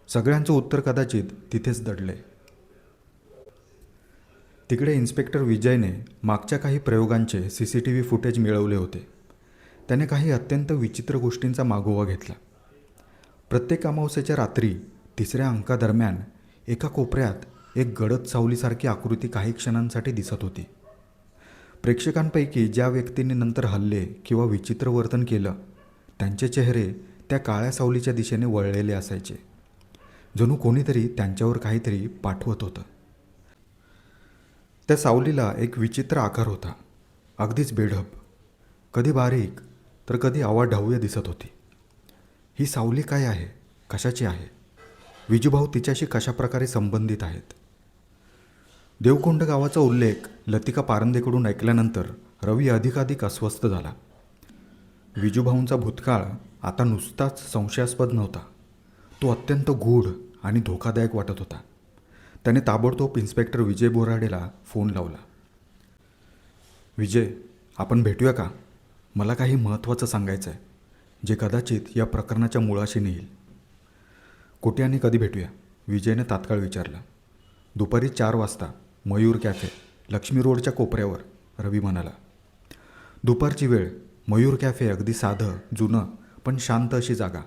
सगळ्यांचं उत्तर कदाचित तिथेच दडले. तिकडे इन्स्पेक्टर विजयने मागच्या काही प्रयोगांचे CCTV फुटेज मिळवले होते. त्याने काही अत्यंत विचित्र गोष्टींचा मागोवा घेतला. प्रत्येक अमावस्येच्या रात्री 3ऱ्या अंकादरम्यान एका कोपऱ्यात एक गडद सावलीसारखी आकृती काही क्षणांसाठी दिसत होती. प्रेक्षकांपैकी ज्या व्यक्तींनी नंतर हल्ले किंवा विचित्र वर्तन केलं त्यांचे चेहरे त्या काळ्या सावलीच्या दिशेने वळलेले असायचे. जणू कोणीतरी त्यांच्यावर काहीतरी पाठवत होतं. त्या सावलीला एक विचित्र आकार होता, अगदीच बेढप. कधी बारीक तर कधी अवाढव्य दिसत होती. ही सावली काय आहे? कशाची आहे? विजूभाऊ तिच्याशी कशाप्रकारे संबंधित आहेत? देवकुंड गावाचा उल्लेख लतिका पारंदेकडून ऐकल्यानंतर रवी अधिकाधिक अस्वस्थ झाला. विजूभाऊंचा भूतकाळ आता नुसताच संशयास्पद नव्हता. तो अत्यंत गूढ आणि धोकादायक वाटत होता. त्याने ताबडतोब इन्स्पेक्टर विजय बोराडेला फोन लावला. विजय, आपण भेटूया का? मला काही महत्त्वाचं सांगायचं आहे, जे कदाचित या प्रकरणाच्या मुळाशी नेईल. कुठे आणि कधी भेटूया? विजयने तात्काळ विचारलं. दुपारी 4 वाजता मयूर कॅफे, लक्ष्मी रोडच्या कोपऱ्यावर, रवी म्हणाला. दुपारची वेळ. मयूर कॅफे अगदी साधं, जुनं पण शांत अशी जागा.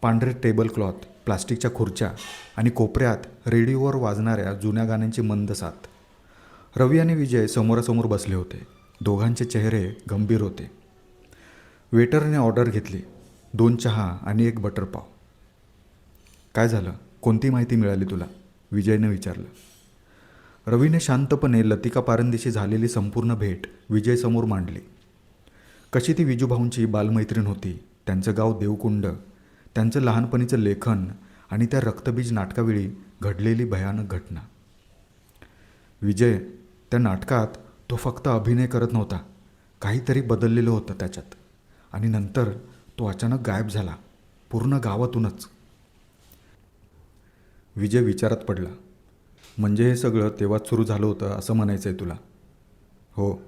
पांढरे टेबल क्लॉथ, प्लास्टिकच्या खुर्च्या आणि कोपऱ्यात रेडिओवर वाजणाऱ्या जुन्या गाण्यांची मंद साथ. रवी आणि विजय समोरासमोर बसले होते. दोघांचे चेहरे गंभीर होते. वेटरने ऑर्डर घेतली. 2 चहा आणि 1 बटर पाव. काय झालं? कोणती माहिती मिळाली तुला? विजयने विचारलं. रवीने शांतपणे लतिका पारंदेशी झालेली संपूर्ण भेट विजयसमोर मांडली. कशी ती विजूभाऊंची बालमैत्रीण होती, त्यांचं गाव देवकुंड, त्यांचं लहानपणीचं लेखन आणि त्या रक्तबीज नाटकावेळी घडलेली भयानक घटना. विजय, त्या नाटकात तो फक्त अभिनय करत नव्हता. काहीतरी बदललेलं होतं त्याच्यात. आणि नंतर तो अचानक गायब झाला, पूर्ण गावातूनच. विजय विचारात पडला. म्हणजे हे सगळं तेव्हाच सुरू झालं होतं असं म्हणायचं आहे तुला? हो.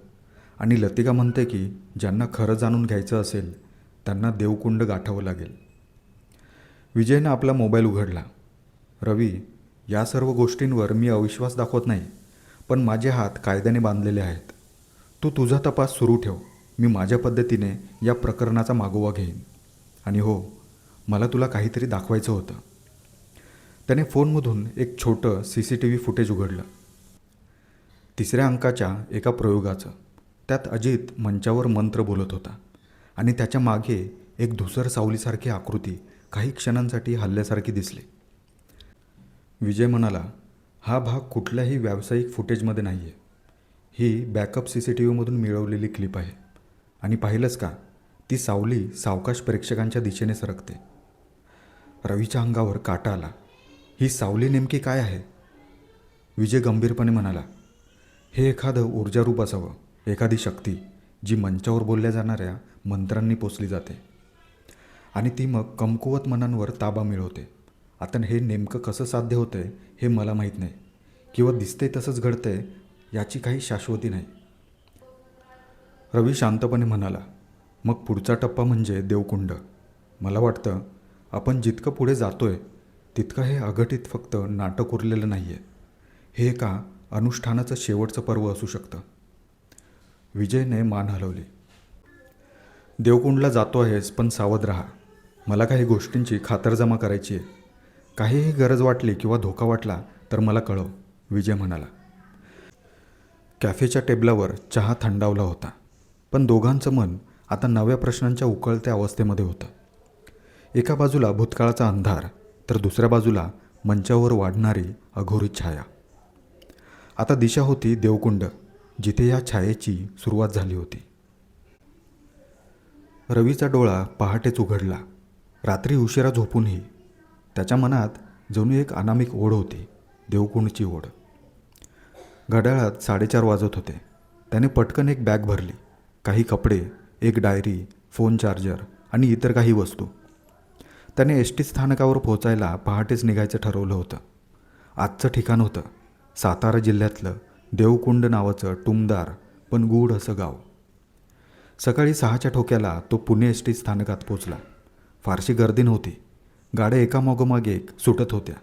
आणि लतिका म्हणते की ज्यांना खरं जाणून घ्यायचं असेल त्यांना देवकुंड गाठावं लागेल. विजयनं आपला मोबाईल उघडला. रवी, या सर्व गोष्टींवर मी अविश्वास दाखवत नाही, पण माझे हात कायद्याने बांधलेले आहेत. तू तुझा तपास सुरू ठेव. मी माझ्या पद्धतीने या प्रकरणाचा मागोवा घेईन. आणि हो, मला तुला काहीतरी दाखवायचं होतं. त्याने फोनमधून एक छोटं CCTV फुटेज उघडलं. 3ऱ्या अंकाच्या एका प्रयोगाचं. त्यात अजित मंचावर मंत्र बोलत होता आणि त्याच्या मागे एक धुसर सावलीसारखी आकृती काही क्षणांसाठी हल्ल्यासारखी दिसली. विजय म्हणाला, हा भाग कुठल्याही व्यावसायिक फुटेजमध्ये नाही आहे. ही बॅकअप CCTVमधून मिळवलेली क्लिप आहे. आणि पाहिलंच का, ती सावली सावकाश प्रेक्षकांच्या दिशेने सरकते. रवीच्या अंगावर काटा आला. ही सावली नेमकी काय आहे? विजय गंभीरपणे म्हणाला, हे एखादं ऊर्जारूप असावं, एखादी शक्ती जी मंचावर बोलल्या जाणाऱ्या मंत्रांनी पोचली जाते आणि ती मग कमकुवत मनांवर ताबा मिळवते. आता हे नेमकं कसं साध्य होतंय हे मला माहीत नाही, किंवा दिसतंय तसंच घडतंय याची काही शाश्वती नाही. रवी शांतपणे म्हणाला, मग पुढचा टप्पा म्हणजे देवकुंड. मला वाटतं आपण जितकं पुढे जातोय तितकं हे अघटित फक्त नाटक उरलेलं नाही आहे. हे एका अनुष्ठानाचं शेवटचं पर्व असू शकतं. विजयने मान हलवली. देवकुंडला जातो आहेस, पण सावध राहा. मला काही गोष्टींची खातरजमा करायची आहे. काहीही गरज वाटली किंवा धोका वाटला तर मला कळव, विजय म्हणाला. कॅफेच्या टेबलावर चहा थंडावला होता, पण दोघांचं मन आता नव्या प्रश्नांच्या उकळत्या अवस्थेमध्ये होतं. एका बाजूला भूतकाळाचा अंधार, तर दुसऱ्या बाजूला मंचावर वाढणारी अघोरी छाया. आता दिशा होती देवकुंड, जिथे या छायेची सुरुवात झाली होती. रवीचा डोळा पहाटेच उघडला. रात्री उशिरा झोपूनही त्याच्या मनात जणू एक अनामिक ओढ होती, देवकुंडची ओढ. घड्याळात 4:30 वाजत होते. त्याने पटकन एक बॅग भरली. काही कपडे, एक डायरी, फोन चार्जर आणि इतर काही वस्तू. त्याने ST स्थानकावर पोहोचायला पहाटेच निघायचं ठरवलं होतं. आजचं ठिकाण होतं सातारा जिल्ह्यातलं देवकुंड नावाचं टुमदार पण गूढ असं गाव. सकाळी 6च्या ठोक्याला तो पुणे ST स्थानकात पोचला. फारशी गर्दी नव्हती. गाड्या एकामागोमाग एक सुटत होत्या.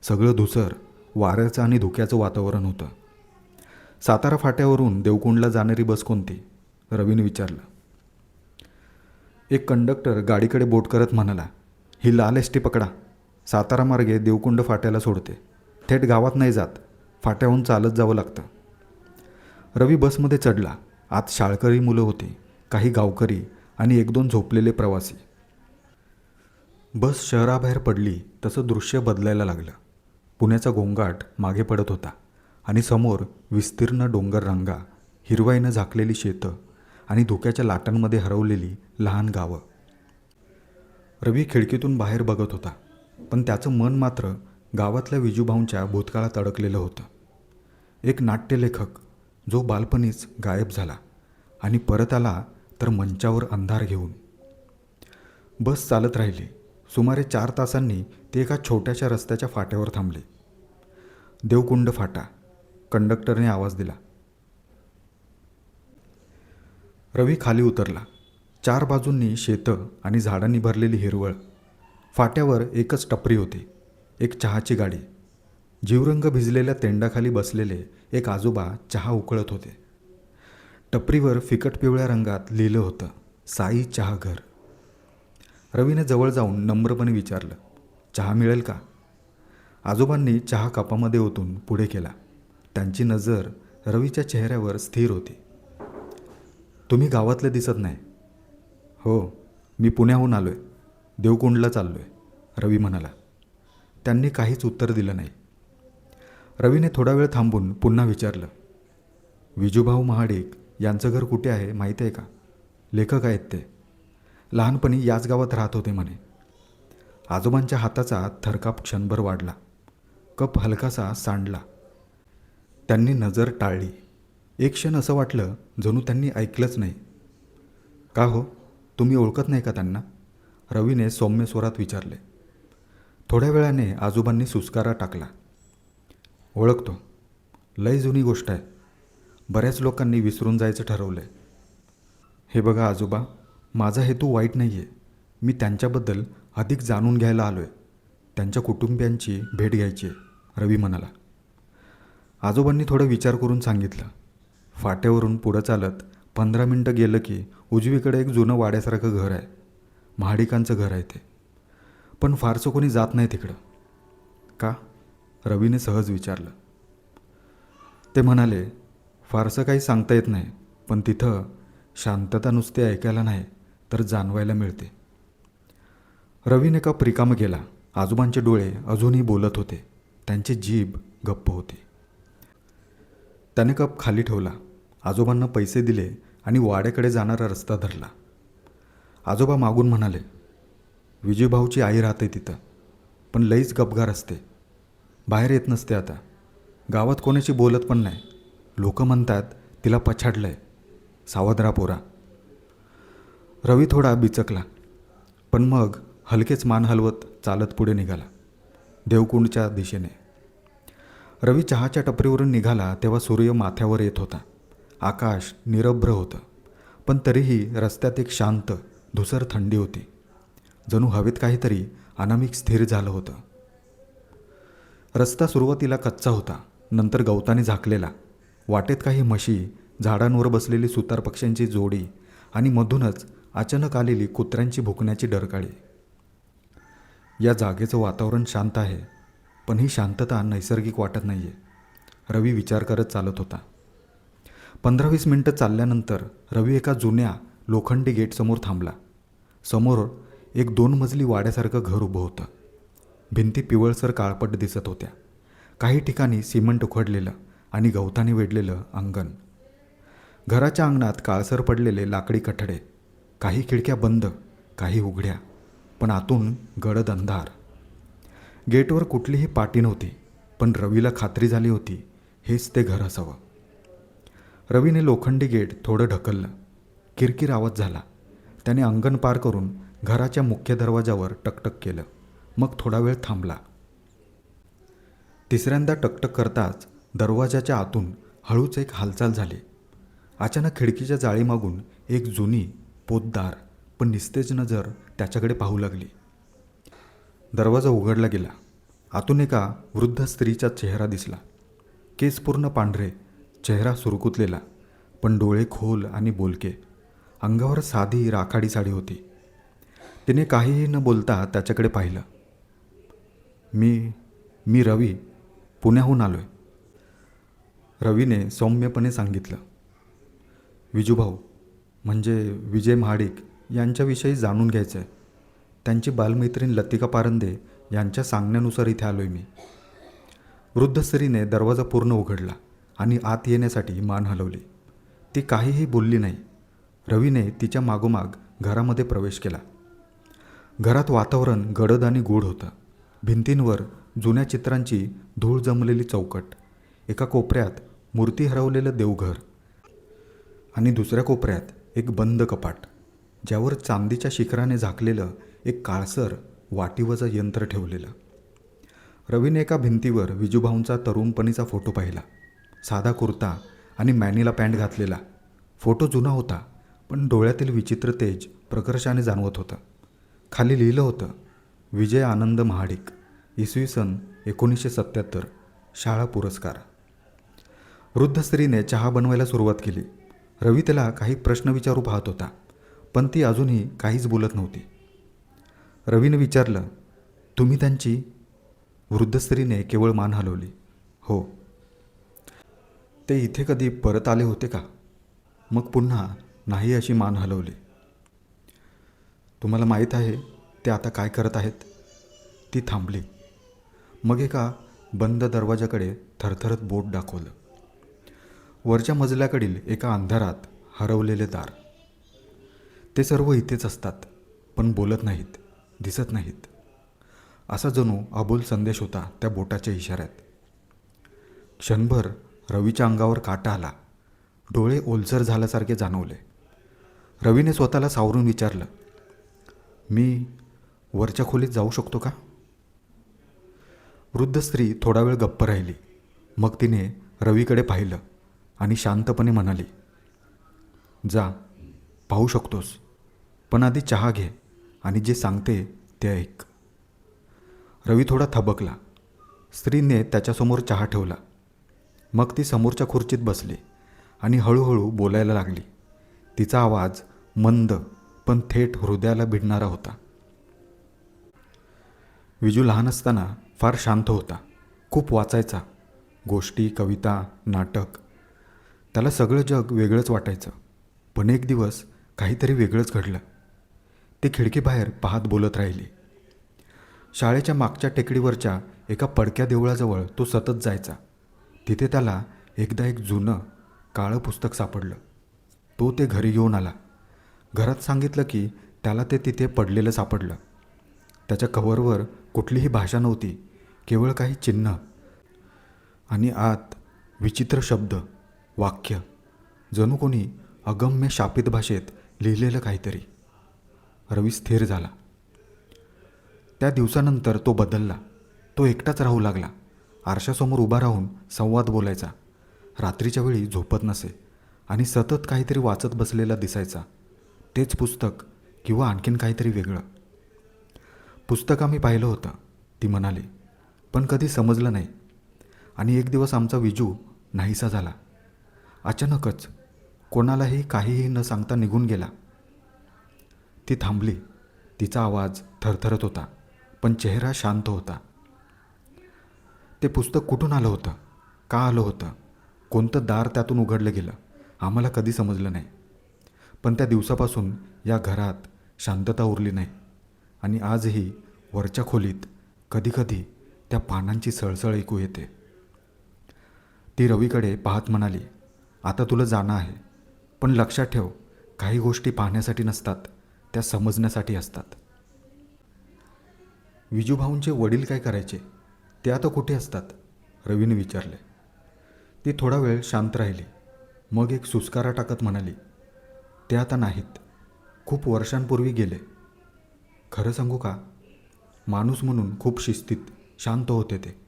सगळं धुसर, वाऱ्याचं आणि धुक्याचं वातावरण होतं. सातारा फाट्यावरून देवकुंडला जाणारी बस कोणती? रवीने विचारलं. एक कंडक्टर गाडीकडे बोट करत म्हणाला, ही लाल ST पकडा. सातारा मार्गे देवकुंड फाट्याला सोडते. थेट गावात नाही जात, फाट्याहून चालत जावं लागतं. रवी बसमध्ये चढला. आत शाळकरी मुलं होती, काही गावकरी आणि 1-2 झोपलेले प्रवासी. बस शहराबाहेर पडली तसं दृश्य बदलायला लागलं. पुण्याचा गोंगाट मागे पडत होता आणि समोर विस्तीर्ण डोंगर रांगा, हिरवाईनं झाकलेली शेतं आणि धुक्याच्या लाटांमध्ये हरवलेली लहान गावं. रवी खिडकीतून बाहेर बघत होता, पण त्याचं मन मात्र गावातल्या विजूभाऊंच्या भूतकाळात अडकलेलं होतं. एक नाट्यलेखक जो बालपणीच गायब झाला आणि परत आला तर मंचावर अंधार घेऊन. बस चालत राहिली. सुमारे 4 तासांनी ते एका छोट्याशा रस्त्याच्या फाट्यावर थांबले. देवकुंड फाटा, कंडक्टरने आवाज दिला. रवी खाली उतरला. 4 बाजूंनी शेतं आणि झाडांनी भरलेली हिरवळ. फाट्यावर एकच टपरी होती, एक चहाची गाडी. जीवरंग भिजलेल्या तेंडाखाली बसलेले एक आजोबा चहा उकळत होते. टपरीवर फिकट पिवळ्या रंगात लिहिलं होतं, साई चहाघर. रवीने जवळ जाऊन नम्रपणे विचारलं, चहा मिळेल का? आजोबांनी चहा कपामध्ये ओतून पुढे केला. त्यांची नजर रवीच्या चेहऱ्यावर स्थिर होती. तुम्ही गावातले दिसत नाही. हो, मी पुण्याहून आलो आहे, देवकुंडला चाललो आहे, रवी म्हणाला. त्यांनी काहीच उत्तर दिलं नाही. रवीने थोडा वेळ थांबून पुन्हा विचारलं, विजूभाऊ महाडिक यांचं घर कुठे आहे माहीत आहे का? लेखक आहेत ते. लहानपणी याच गावात राहत होते म्हणे. आजोबांच्या हाताचा थरकाप क्षणभर वाढला. कप हलकासा सांडला. त्यांनी नजर टाळली. एक क्षण असं वाटलं जणू त्यांनी ऐकलंच नाही. का हो, तुम्ही ओळखत नाही का त्यांना? रवीने सौम्य स्वरात विचारले. थोड्या वेळाने आजोबांनी सुस्कारा टाकला. ओळखतो, लय जुनी गोष्ट आहे. बऱ्याच लोकांनी विसरून जायचं ठरवलं आहे. हे बघा आजोबा, माझा हेतू वाईट नाही आहे. मी त्यांच्याबद्दल अधिक जाणून घ्यायला आलो आहे. त्यांच्या कुटुंबियांची भेट घ्यायची आहे, रवी म्हणाला. आजोबांनी थोडा विचार करून सांगितलं. फाट्यावरून पुढं चालत 15 मिनटं गेलं की उजवीकडे एक जुनं वाड्यासारखं घर आहे. महाडिकांचं घर आहे ते. पण फारसं कोणी जात नाही तिकडं. का? रवीने सहज विचारलं. ते म्हणाले, फारसं काही सांगता येत नाही, पण तिथं शांतता नुसते ऐकायला नाही तर जाणवायला मिळते. रवीने कप रिकामं केला. आजोबांचे डोळे अजूनही बोलत होते, त्यांची जीभ गप्प होती. त्याने कप खाली ठेवला, आजोबांना पैसे दिले आणि वाड्याकडे जाणारा रस्ता धरला. आजोबा मागून म्हणाले, विजयभाऊची आई राहते तिथं, पण लईच गपगार असते, बाहेर येत नसते. आता गावात कोणाशी बोलत पण नाही. लोक म्हणतात तिला पछाडलंय. सावध राहा पोरा. रवी थोडा बिचकला, पण मग हलकेच मान हलवत चालत पुढे निघाला, देवकुंडच्या दिशेने. रवी चहाच्या टपरीवरून निघाला तेव्हा सूर्य माथ्यावर येत होता. आकाश निरभ्र होतं, पण तरीही रस्त्यात एक शांत धुसर थंडी होती. जणू हवेत काहीतरी अनामिक स्थिर झालं होतं. रस्ता सुरुवातीला कच्चा होता, नंतर गवताने झाकलेला. वाटेत काही म्हशी, झाडांवर बसलेली सुतार पक्ष्यांची जोडी आणि मधूनच अचानक आलेली कुत्र्यांची भुकण्याची डरकाळी. या जागेचं वातावरण शांत आहे, पण ही शांतता नैसर्गिक वाटत नाही आहे, रवी विचार करत चालत होता. 15-20 मिनटं चालल्यानंतर रवी एका जुन्या लोखंडी गेटसमोर थांबला. समोर एक 2 मजली वाड्यासारखं घर उभं होतं. भिंती पिवळसर काळपट दिसत होत्या. काही ठिकाणी सिमेंट उखडलेलं आणि गवताने वेढलेलं अंगण. घराच्या अंगणात काळसर पडलेले लाकडी कठडे. काही खिडक्या बंद, काही उघड्या, पण आतून गडद अंधार. गेटवर कुठलीही पाटी नव्हती, पण रवीला खात्री झाली होती हेच ते घर असावं. रवीने लोखंडी गेट थोडं ढकललं. किरकिर आवाज झाला. त्याने अंगण पार करून घराच्या मुख्य दरवाजावर टकटक केलं. मग थोडा वेळ थांबला. तिसऱ्यांदा टकटक करताच दरवाजाच्या आतून हळूच एक हालचाल झाली. अचानक खिडकीच्या जाळीमागून एक जुनी, पोतदार पण निस्तेज नजर त्याच्याकडे पाहू लागली. दरवाजा उघडला गेला. आतून एका वृद्ध स्त्रीचा चेहरा दिसला. केस पूर्ण पांढरे, चेहरा सुरकुतलेला, पण डोळे खोल आणि बोलके. अंगावर साधी राखाडी साडी होती. तिने काहीही न बोलता त्याच्याकडे पाहिलं. मी रवी, पुण्याहून आलोय, रवीने सौम्यपणे सांगितलं. विजूभाऊ म्हणजे विजय महाडिक यांच्याविषयी जाणून घ्यायचं आहे. त्यांची बालमैत्रीण लतिका पारंदे यांच्या सांगण्यानुसार इथे आलोय मी. वृद्ध स्त्रीने दरवाजा पूर्ण उघडला आणि आत येण्यासाठी मान हलवली. ती काहीही बोलली नाही. रवीने तिच्या मागोमाग घरामध्ये प्रवेश केला. घरात वातावरण गडद आणि गूढ होतं. भिंतींवर जुन्या चित्रांची धूळ जमलेली चौकट, एका कोपऱ्यात मूर्ती हरवलेलं देवघर आणि दुसऱ्या कोपऱ्यात एक बंद कपाट, ज्यावर चांदीच्या शिखराने झाकलेलं एक काळसर वाटीवजा यंत्र ठेवलेलं. रवीने एका भिंतीवर विजूभाऊंचा तरुणपणीचा फोटो पाहिला. साधा कुर्ता आणि मॅनिला पॅन्ट घातलेला. फोटो जुना होता, पण डोळ्यातील विचित्र तेज प्रकर्षाने जाणवत होतं. खाली लिहिलं होतं, विजय आनंद महाडिक, इसवी सन 1977, शाळा पुरस्कार. वृद्ध स्त्रीने चहा बनवायला सुरुवात केली. रवी त्याला काही प्रश्न विचारू पाहत होता, पण ती अजूनही काहीच बोलत नव्हती. रवीने विचारलं, तुम्ही त्यांची? वृद्ध स्त्रीने केवळ मान हलवली. हो. ते इथे कधी परत आले होते का? मग पुन्हा नाही अशी मान हलवली. तुम्हाला माहीत आहे ते आता काय करत आहेत? ती थांबली. मग एका बंद दरवाजाकडे थरथरत बोट दाखवलं. वरच्या मजल्याकडील एका अंधारात हरवलेले दार. ते सर्व इथेच असतात, पण बोलत नाहीत, दिसत नाहीत. असा जणू अबोल संदेश होता त्या बोटाच्या इशाऱ्यात. क्षणभर रवीच्या अंगावर काटा आला. डोळे ओलसर झाल्यासारखे जाणवले. रवीने स्वतःला सावरून विचारलं, मी वरच्या खोलीत जाऊ शकतो का? वृद्ध स्त्री थोडा वेळ गप्प राहिली. मग तिने रवीकडे पाहिलं आणि शांतपणे म्हणाली, जा, पाहू शकतोस, पण आधी चहा घे आणि जे सांगते ते ऐक. रवी थोडा थबकला. स्त्रीने त्याच्यासमोर चहा ठेवला. मग ती समोरच्या खुर्चीत बसली आणि हळूहळू बोलायला लागली. तिचा आवाज मंद पण थेट हृदयाला भिडणारा होता. विजू लहान असताना फार शांत होता. खूप वाचायचा. गोष्टी, कविता, नाटक. त्याला सगळं जग वेगळंच वाटायचं. पण एक दिवस काहीतरी वेगळंच घडलं. ते खिडकीबाहेर पाहत बोलत राहिली. शाळेच्या मागच्या टेकडीवरच्या एका पडक्या देवळाजवळ तो सतत जायचा. तिथे त्याला एकदा एक जुनं काळं पुस्तक सापडलं. तो ते घरी घेऊन आला. घरात सांगितलं की त्याला ते तिथे पडलेलं सापडलं. त्याच्या कव्हरवर कुठलीही भाषा नव्हती, केवळ काही चिन्ह आणि आत विचित्र शब्द, वाक्य, जणू कोणी अगम्य शापित भाषेत लिहिलेलं काहीतरी. रवी स्थिर झाला. त्या दिवसानंतर तो बदलला. तो एकटाच राहू लागला. आरशासमोर उभा राहून संवाद बोलायचा. रात्रीच्या वेळी झोपत नसे आणि सतत काहीतरी वाचत बसलेला दिसायचा. तेच पुस्तक किंवा आणखीन काहीतरी वेगळं. पुस्तक आम्ही पाहिलं होतं, ती म्हणाली, पण कधी समजलं नाही. आणि एक दिवस आमचा विजू नाहीसा झाला. अचानकच कोणालाही काहीही न सांगता निघून गेला. ती थांबली. तिचा आवाज थरथरत होता, पण चेहरा शांत होता. ते पुस्तक कुठून आलं होतं, का आलं होतं, कोणतं दार त्यातून उघडलं गेलं, आम्हाला कधी समजलं नाही. पण त्या दिवसापासून या घरात शांतता उरली नाही. आणि आजही वरच्या खोलीत कधीकधी त्या पानांची सळसळ ऐकू येते. ती रवीकडे पाहत म्हणाली, आता तुला जाणं आहे, पण लक्षात ठेव, काही गोष्टी पाहण्यासाठी नसतात, त्या समजण्यासाठी असतात. विजूभाऊंचे वडील काय करायचे, ते आता कुठे असतात, रवीने विचारले. ती थोडा वेळ शांत राहिली. मग एक सुस्कारा टाकत म्हणाली, ते आता नाहीत, खूप वर्षांपूर्वी गेले. खरं सांगू का, माणूस म्हणून खूप शिस्तीत शांत होते ते.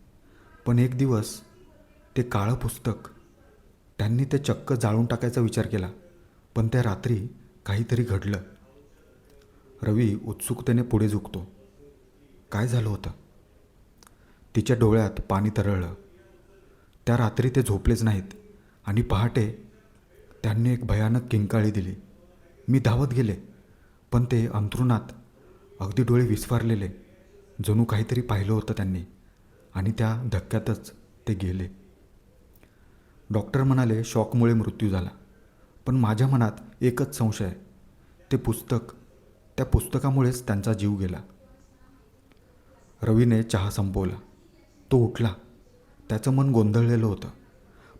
पण एक दिवस ते काळं पुस्तक, त्यांनी ते चक्क जाळून टाकायचा विचार केला. पण त्या रात्री काहीतरी घडलं. रवी उत्सुकतेने पुढे झुकतो. काय झालं होतं? तिच्या डोळ्यात पाणी तरळलं. त्या रात्री ते झोपलेच नाहीत आणि पहाटे त्यांनी एक भयानक किंकाळी दिली. मी धावत गेले, पण ते अंथरुणात अगदी डोळे विस्फारलेले, जणू काहीतरी पाहिलं होतं त्यांनी. आणि त्या धक्क्यातच ते गेले. डॉक्टर म्हणाले शॉकमुळे मृत्यू झाला. पण माझ्या मनात एकच संशय आहे, ते पुस्तक, त्या पुस्तकामुळेच त्यांचा जीव गेला. रवीने चहा संपवला. तो उठला. त्याचं मन गोंधळलेलं होतं.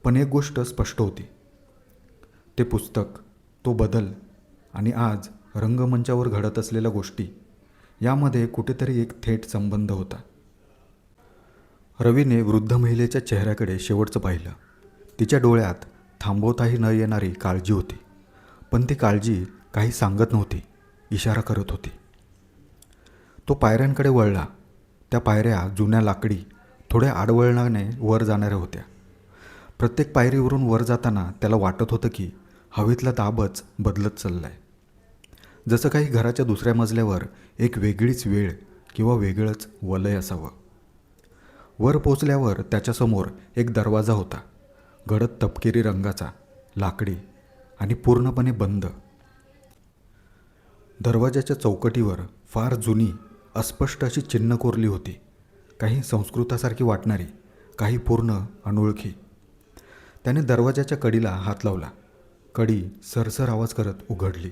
पण एक गोष्ट स्पष्ट होती, ते पुस्तक, तो बदल आणि आज रंगमंचावर घडत असलेल्या गोष्टी, यामध्ये कुठेतरी एक थेट संबंध होता. रवीने वृद्ध महिलेच्या चेहऱ्याकडे शेवटचं पाहिलं. तिच्या डोळ्यात थांबवताही न येणारी काळजी होती. पण ती काळजी काही सांगत नव्हती, इशारा करत होती. तो पायऱ्यांकडे वळला. त्या पायऱ्या जुन्या लाकडी, थोड्या आडवळणाने वर जाणाऱ्या होत्या. प्रत्येक पायरीवरून वर जाताना त्याला वाटत होतं की हवेतला दाबच बदलत चालला आहे. जसं काही घराच्या दुसऱ्या मजल्यावर एक वेगळीच वेळ किंवा वेगळंच वलय असावं. वर पोचल्यावर त्याच्यासमोर एक दरवाजा होता. गडद तपकिरी रंगाचा, लाकडी आणि पूर्णपणे बंद. दरवाजाच्या चौकटीवर फार जुनी, अस्पष्ट अशी चिन्ह कोरली होती. काही संस्कृतासारखी वाटणारी, काही पूर्ण अनोळखी. त्याने दरवाजाच्या कडीला हात लावला. कडी सरसर आवाज करत उघडली.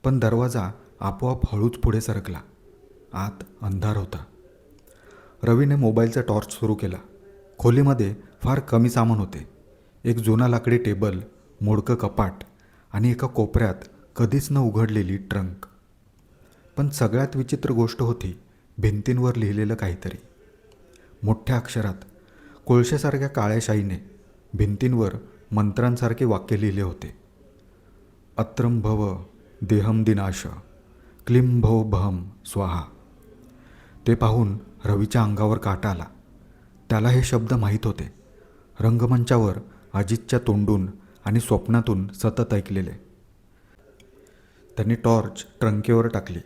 पण दरवाजा आपोआप हळूच पुढे सरकला. आत अंधार होता. रवीने मोबाईलचा टॉर्च सुरू केला. खोलीमध्ये फार कमी सामान होते. एक जुना लाकडी टेबल, मोडकं कपाट आणि एका कोपऱ्यात कधीच न उघडलेली ट्रंक. पण सगळ्यात विचित्र गोष्ट होती भिंतींवर लिहिलेलं काहीतरी. मोठ्या अक्षरात, कोळशासारख्या काळ्या शाईने भिंतींवर मंत्रांसारखे वाक्य लिहिले होते. अत्रम भव देहम दिनाश क्लीं भव भहम स्वाहा. ते पाहून रवीच्या अंगावर काटा आला. त्याला हे शब्द माहीत होते. रंगमंचावर अजितच्या तोंडून आणि स्वप्नातून सतत ऐकलेले. त्यांनी टॉर्च ट्रंकेवर टाकली.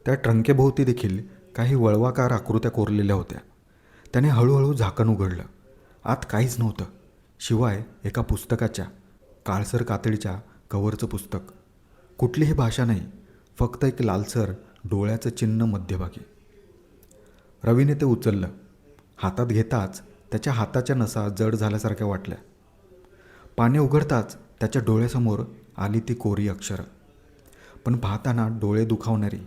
त्या ट्रंकेभोवती देखील काही वळवाकार आकृत्या कोरलेल्या होत्या. त्याने हळूहळू झाकण उघडलं. आत काहीच नव्हतं, शिवाय एका पुस्तकाच्या, काळसर कातडीच्या कव्हरचं पुस्तक. कुठलीही भाषा नाही, फक्त एक लालसर डोळ्याचं चिन्ह मध्यभागी. रवीने ते उचललं. हातात घेताच त्याच्या हाताच्या नसा जड झाल्यासारख्या वाटल्या. पाने उघडताच त्याच्या डोळ्यासमोर आली ती कोरी अक्षरं. पण पाहताना डोळे दुखावणारी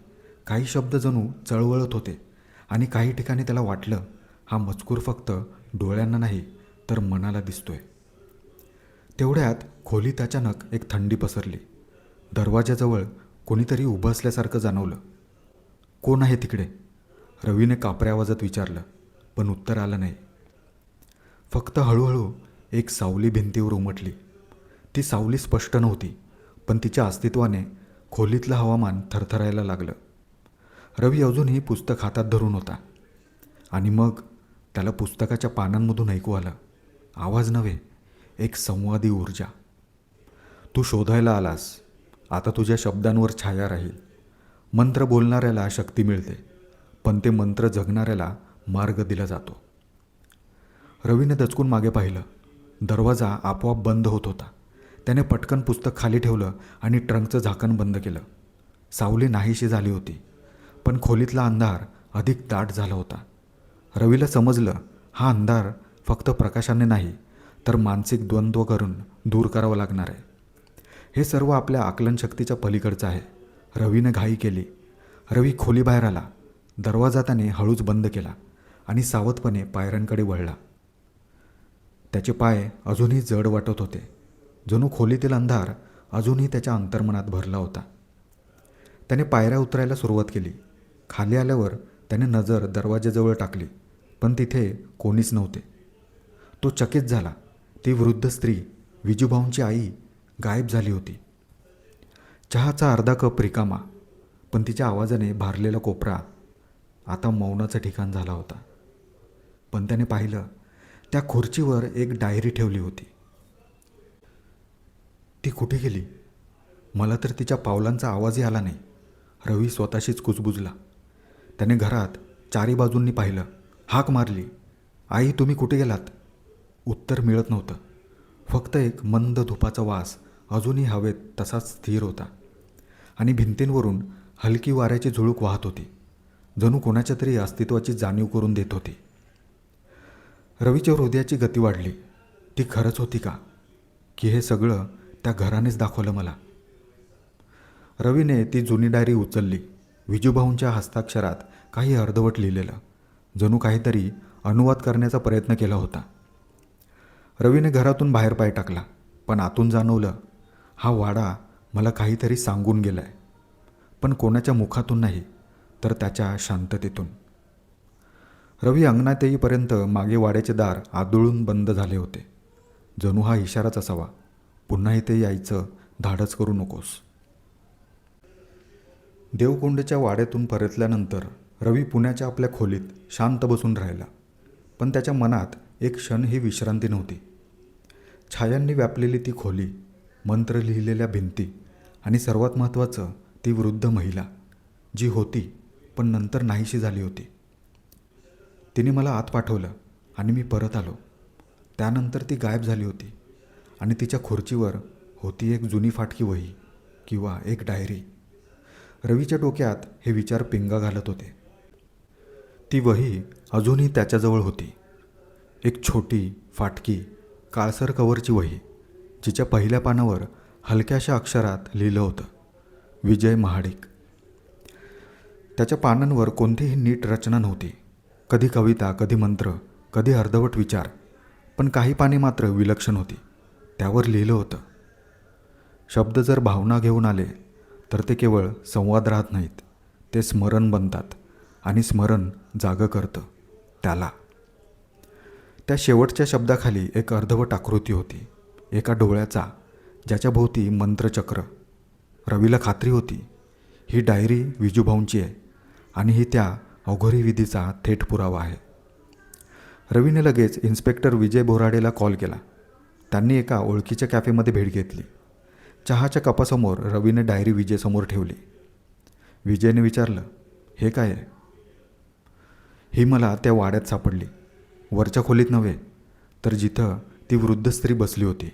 काही शब्द जणू चळवळत होते आणि काही ठिकाणी त्याला वाटलं हा मजकूर फक्त डोळ्यांना नाही तर मनाला दिसतोय. तेवढ्यात खोलीत अचानक एक थंडी पसरली. दरवाजाजवळ कोणीतरी उभं असल्यासारखं जाणवलं. कोण आहे तिकडे? रवीने कापऱ्या आवाजात विचारलं, पण उत्तर आलं नाही. फक्त हळूहळू एक सावली भिंतीवर उमटली. ती सावली स्पष्ट नव्हती, पण तिच्या अस्तित्वाने खोलीतलं हवामान थरथरायला लागलं. रवी अजूनही पुस्तक हातात धरून होता आणि मग त्याला पुस्तकाच्या पानांमधून ऐकू आलं, आवाज नव्हे, एक संवादी ऊर्जा. तू शोधायला आलास, आता तुझ्या शब्दांवर छाया राहील. मंत्र बोलणाऱ्याला शक्ती मिळते, पण ते मंत्र जगणाऱ्याला मार्ग दिला जातो. रवीने दचकून मागे पाहिलं. दरवाजा आपोआप बंद होत होता. त्याने पटकन पुस्तक खाली ठेवलं आणि ट्रंकचं झाकण बंद केलं. सावली नाहीशी झाली होती, पण खोलीतला अंधार अधिक दाट झाला होता. रवीला समजलं हा अंधार फक्त प्रकाशाने नाही तर मानसिक द्वंद्व करून दूर करावं लागणार आहे. हे सर्व आपल्या आकलनशक्तीच्या पलीकडचं आहे. रवीने घाई केली. रवी खोलीबाहेर आला. दरवाजा त्याने हळूच बंद केला आणि सावधपणे पायऱ्यांकडे वळला. त्याचे पाय अजूनही जड वाटत होते, जणू खोलीतील अंधार अजूनही त्याच्या अंतर्मनात भरला होता. त्याने पायऱ्या उतरायला सुरुवात केली. खाली आल्यावर त्याने नजर दरवाजाजवळ टाकली, पण तिथे कोणीच नव्हते. तो चकित झाला. ती वृद्ध स्त्री, विजूभाऊंची आई, गायब झाली होती. चहाचा अर्धा कप रिकामा, पण तिच्या आवाजाने भारलेला कोपरा आता मौनाचं ठिकाण झाला होता. पण त्याने पाहिलं, त्या खुर्चीवर एक डायरी ठेवली होती. ती कुठे गेली? मला तर तिच्या पावलांचा आवाजही आला नाही. रवी स्वतःशीच कुजबुजला. त्याने घरात चारी बाजूंनी पाहिलं. हाक मारली, आई तुम्ही कुठे गेलात? उत्तर मिळत नव्हतं. फक्त एक मंद धुपाचा वास अजूनही हवेत तसाच स्थिर होता आणि भिंतींवरून हलकी वाऱ्याची झुळूक वाहत होती, जणू कोणाच्या तरी अस्तित्वाची जाणीव करून देत होती. रवीच्या हृदयाची गती वाढली. ती खरंच होती का, की हे सगळं त्या घरानेच दाखवलं मला? रवीने ती जुनी डायरी उचलली. विजूभाऊंच्या हस्ताक्षरात काही अर्धवट लिहिलेलं, जणू काहीतरी अनुवाद करण्याचा प्रयत्न केला होता. रवीने घरातून बाहेर पाय टाकला, पण आतून जाणवलं हा वाडा मला काहीतरी सांगून गेलाय, पण कोणाच्या मुखातून नाही तर त्याच्या शांततेतून. रवी अंगणात येईपर्यंत मागे वाड्याचे दार आदळून बंद झाले होते. जणू हा इशाराच असावा, पुन्हा इथे यायचं धाडस करू नकोस. देवकुंडच्या वाड्यातून परतल्यानंतर रवी पुण्याच्या आपल्या खोलीत शांत बसून राहिला, पण त्याच्या मनात एक क्षणही विश्रांती नव्हती. छायांनी व्यापलेली ती खोली, मंत्र लिहिलेल्या भिंती आणि सर्वात महत्त्वाचं ती वृद्ध महिला, जी होती पण नंतर नाहीशी झाली होती. तिने मला आत पाठवलं आणि मी परत आलो. त्यानंतर ती गायब झाली होती आणि तिच्या खुर्चीवर होती एक जुनी फाटकी वही किंवा एक डायरी. रवीच्या डोक्यात हे विचार पिंगा घालत होते. ती वही अजूनही त्याच्याजवळ होती. एक छोटी, फाटकी, काळसर कव्हरची वही, जिच्या पहिल्या पानावर हलक्याशा अक्षरात लिहिलं होतं, विजय महाडिक. त्याच्या पानांवर कोणतीही नीट रचना नव्हती. कधी कविता, कधी मंत्र, कधी अर्धवट विचार, पण काही पाने मात्र विलक्षण होती. त्यावर लिहिलं होतं, शब्द जर भावना घेऊन आले तर ते केवळ संवाद राहत नाहीत, ते स्मरण बनतात आणि स्मरण जागं करतं त्याला. त्या शेवटच्या शब्दाखाली एक अर्धवट आकृती होती, एका डोळ्याचा, ज्याच्या भोवती मंत्रचक्र. रवीला खात्री होती ही डायरी विजूभाऊंची आहे आणि ही त्या अघोरी विधीचा थेट पुरावा आहे. रवीने लगेच इन्स्पेक्टर विजय बोराडेला कॉल केला. त्यांनी एका ओळखीच्या कॅफेमध्ये भेट घेतली. चहाच्या कपासमोर रवीने डायरी विजयसमोर ठेवली. विजयने विचारलं, हे काय आहे? ही मला त्या वाड्यात सापडली, वरच्या खोलीत नव्हे तर जिथं ती वृद्ध स्त्री बसली होती.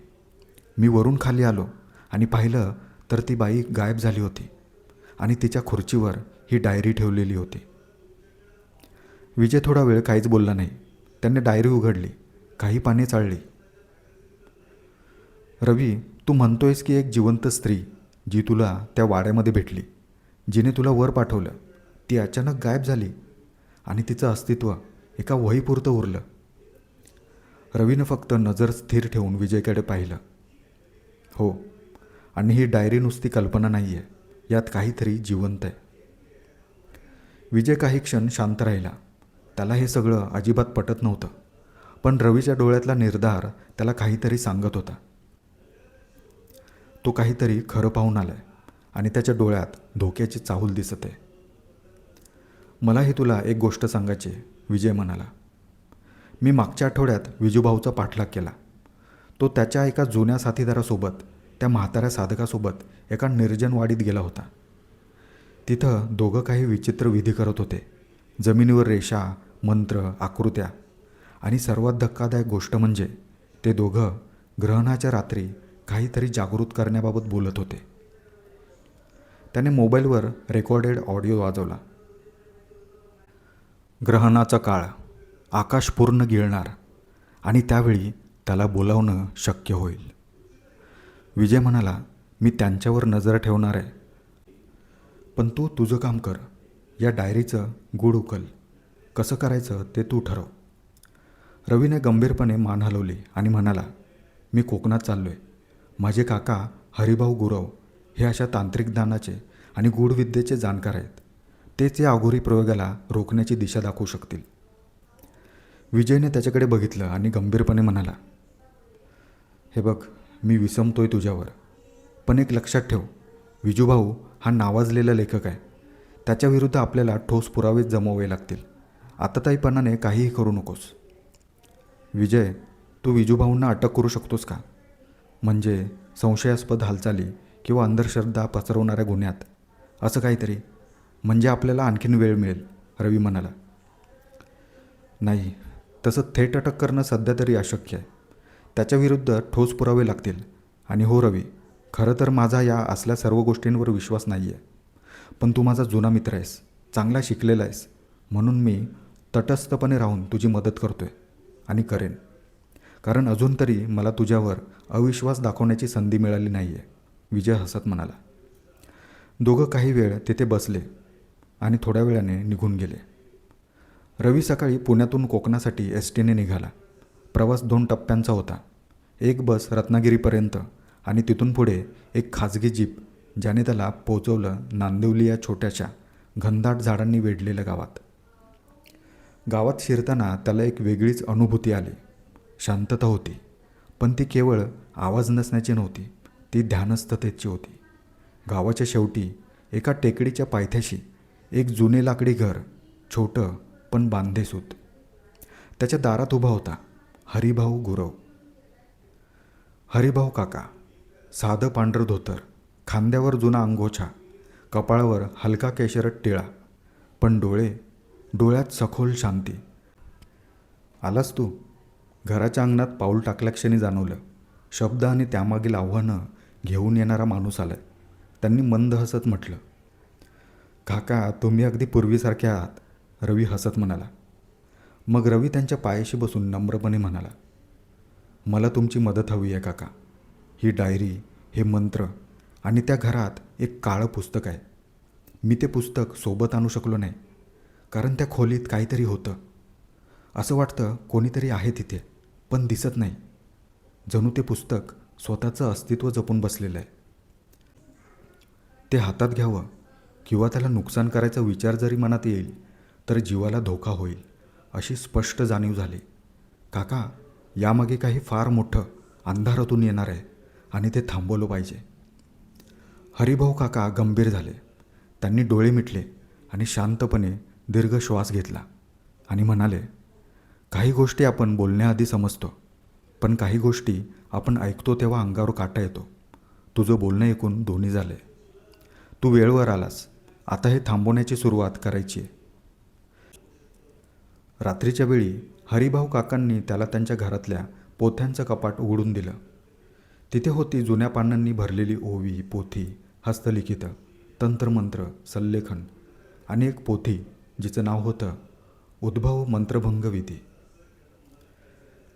मी वरून खाली आलो आणि पाहिलं तर ती बाई गायब झाली होती आणि तिच्या खुर्चीवर ही डायरी ठेवलेली होती. विजय थोडा वेळ काहीच बोलला नाही. त्याने डायरी उघडली, काही पाने चाळली. रवी, तू म्हणतोयस की एक जिवंत स्त्री जी तुला त्या वाड्यामध्ये भेटली, जिने तुला वर पाठवलं, ती अचानक गायब झाली आणि तिचं अस्तित्व एका वहीपुरतं उरलं. रवीनं फक्त नजर स्थिर ठेवून विजयकडे पाहिलं. हो, आणि ही डायरी नुसती कल्पना नाही आहे, यात काहीतरी जिवंत आहे. विजय काही क्षण शांत राहिला. त्याला हे सगळं अजिबात पटत नव्हतं, पण रवीच्या डोळ्यातला निर्धार त्याला काहीतरी सांगत होता. तो काहीतरी खरं पाहून आलाय आणि त्याच्या डोळ्यात धोक्याची चाहूल दिसत आहे. मलाही तुला एक गोष्ट सांगायची आहे, विजय म्हणाला. मी मागच्या आठवड्यात विजूभाऊचा पाठलाग केला. तो त्याच्या एका जुन्या साथीदारासोबत, त्या म्हाताऱ्या साधकासोबत एका निर्जन वाडीत गेला होता. तिथं दोघं काही विचित्र विधी करत होते. जमिनीवर रेषा, मंत्र, आकृत्या, आणि सर्वात धक्कादायक गोष्ट म्हणजे ते दोघं ग्रहणाच्या रात्री काहीतरी जागृत करण्याबाबत बोलत होते. त्याने मोबाईलवर रेकॉर्डेड ऑडिओ वाजवला. ग्रहणाचा काळ, आकाश पूर्ण गिळणार, आणि त्यावेळी त्याला बोलावणं शक्य होईल. विजय म्हणाला, मी त्यांच्यावर नजर ठेवणार आहे, पण तू तुझं काम कर. या डायरीचं गूढ उकल. कसं करायचं ते तू ठरव. रवीने गंभीरपणे मान हलवली आणि म्हणाला, मी कोकणात चाललो आहे. माझे काका हरिभाऊ गुरव हे अशा तांत्रिक ज्ञानाचे आणि गूढविद्येचे जाणकार आहेत. तेच या अघोरी प्रयोगाला रोखण्याची दिशा दाखवू शकतील. विजयने त्याच्याकडे बघितलं आणि गंभीरपणे म्हणाला, हे बघ, मी विसंबतोय तुझ्यावर, पण एक लक्षात ठेव, विजूभाऊ हा नावाजलेला लेखक आहे. त्याच्याविरुद्ध आपल्याला ठोस पुरावेच जमवावे लागतील. आताताईपणाने काहीही करू नकोस. विजय, तू विजूभाऊंना अटक करू शकतोस का? म्हणजे संशयास्पद हालचाली किंवा अंधश्रद्धा पसरवणाऱ्या गुन्ह्यात, असं काहीतरी. म्हणजे आपल्याला आणखीन वेळ मिळेल, रवी म्हणाला. नाही, तसं थेट अटक करणं सध्या तरी अशक्य आहे. त्याच्याविरुद्ध ठोस पुरावे लागतील. आणि हो रवी, खरं तर माझा या असल्या सर्व गोष्टींवर विश्वास नाही आहे. पण तू माझा जुना मित्र आहेस, चांगला शिकलेला आहेस, म्हणून मी तटस्थपणे राहून तुझी मदत करतो आहे आणि करेन. कारण अजून तरी मला तुझ्यावर अविश्वास दाखवण्याची संधी मिळाली नाही आहे, विजय हसत म्हणाला. दोघं काही वेळ तिथे बसले आणि थोड्या वेळाने निघून गेले. रवी सकाळी पुण्यातून कोकणासाठी एसटीने निघाला. प्रवास 2 टप्प्यांचा होता. एक बस रत्नागिरीपर्यंत आणि तिथून पुढे एक खाजगी जीप, ज्याने त्याला पोचवलं नांदिवली या छोट्याशा घनदाट झाडांनी वेढलेल्या गावात. गावात शिरताना त्याला एक वेगळीच अनुभूती आली. शांतता होती, पण ती केवळ आवाज नसण्याची नव्हती, ती ध्यानस्थतेची होती. गावाच्या शेवटी एका टेकडीच्या पायथ्याशी एक जुने लाकडी घर, छोटं पण बांधेसूत. त्याच्या दारात उभा होता हरिभाऊ गुरव. हरिभाऊ काका, साधं पांढरं धोतर, खांद्यावर जुना अंगोछा, कपाळावर हलका केशरट टिळा, पण डोळ्यात सखोल शांती. आलास तू? घराच्या अंगणात पाऊल टाकल्याक्षणी जाणवलं. शब्द आणि त्यामागील आव्हानं घेऊन येणारा माणूस आलाय. त्यांनी मंद हसत म्हटलं. काका, तुम्ही अगदी पूर्वीसारखे आहात, रवी हसत म्हणाला. मग रवी त्यांच्या पायाशी बसून नम्रपणे म्हणाला, मला तुमची मदत हवी आहे काका. ही डायरी, हे मंत्र आणि त्या घरात एक काळं पुस्तक आहे. मी ते पुस्तक सोबत आणू शकलो नाही, कारण त्या खोलीत काहीतरी होतं. असं वाटतं कोणीतरी आहे तिथे, पण दिसत नाही. जणू ते पुस्तक स्वतःचं अस्तित्व जपून बसलेलं आहे. ते हातात घ्यावं किंवा त्याला नुकसान करायचा विचार जरी मनात येईल तर जीवाला धोका होईल, अशी स्पष्ट जाणीव झाली. काका, यामागे काही फार मोठं अंधारातून येणार आहे आणि ते थांबवलं पाहिजे. हरिभाऊ काका गंभीर झाले. त्यांनी डोळे मिटले आणि शांतपणे दीर्घ श्वास घेतला आणि म्हणाले, काही गोष्टी आपण बोलण्याआधी समजतो, पण काही गोष्टी आपण ऐकतो तेव्हा अंगावर काटा येतो. तुझं बोलणं ऐकून दोन्ही झाले. तू वेळेवर आलास. आता हे थांबवण्याची सुरुवात करायची आहे. रात्रीच्या वेळी हरिभाऊ काकांनी त्याला त्यांच्या घरातल्या पोथ्यांचं कपाट उघडून दिलं. तिथे होती जुन्या पानांनी भरलेली ओवी, पोथी, हस्तलिखितं, तंत्रमंत्र, सल्लेखन आणि एक पोथी जिचं नाव होतं उद्भव मंत्रभंग विधी.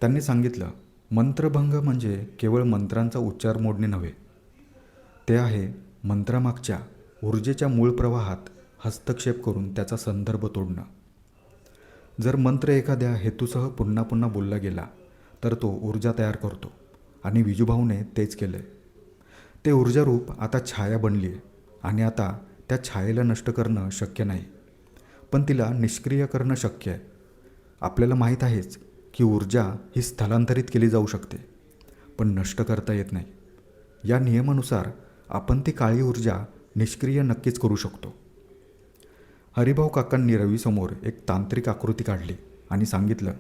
त्यांनी सांगितलं, मंत्रभंग म्हणजे केवळ मंत्रांचा उच्चार मोडणे नव्हे, ते आहे मंत्रामागच्या ऊर्जेच्या मूळ प्रवाहात हस्तक्षेप करून त्याचा संदर्भ तोडणं. जर मंत्र एखाद्या हेतूसह पुन्हा पुन्हा बोलला गेला तर तो ऊर्जा तयार करतो आणि विजूभाऊने तेच केलं. ते ऊर्जारूप आता छाया बनली आहे आणि आता त्या छायेला नष्ट करणं शक्य नाही, पण तिला निष्क्रिय करणं शक्य आहे. आपल्याला माहीत आहेच की ऊर्जा ही स्थलांतरित केली जाऊ शकते, पण नष्ट करता येत नाही. या नियमानुसार आपण ती काळी ऊर्जा निष्क्रिय नक्कीच करू शकतो. हरिभाऊ काकांनी रवीसमोर एक तांत्रिक आकृती काढली आणि सांगितलं,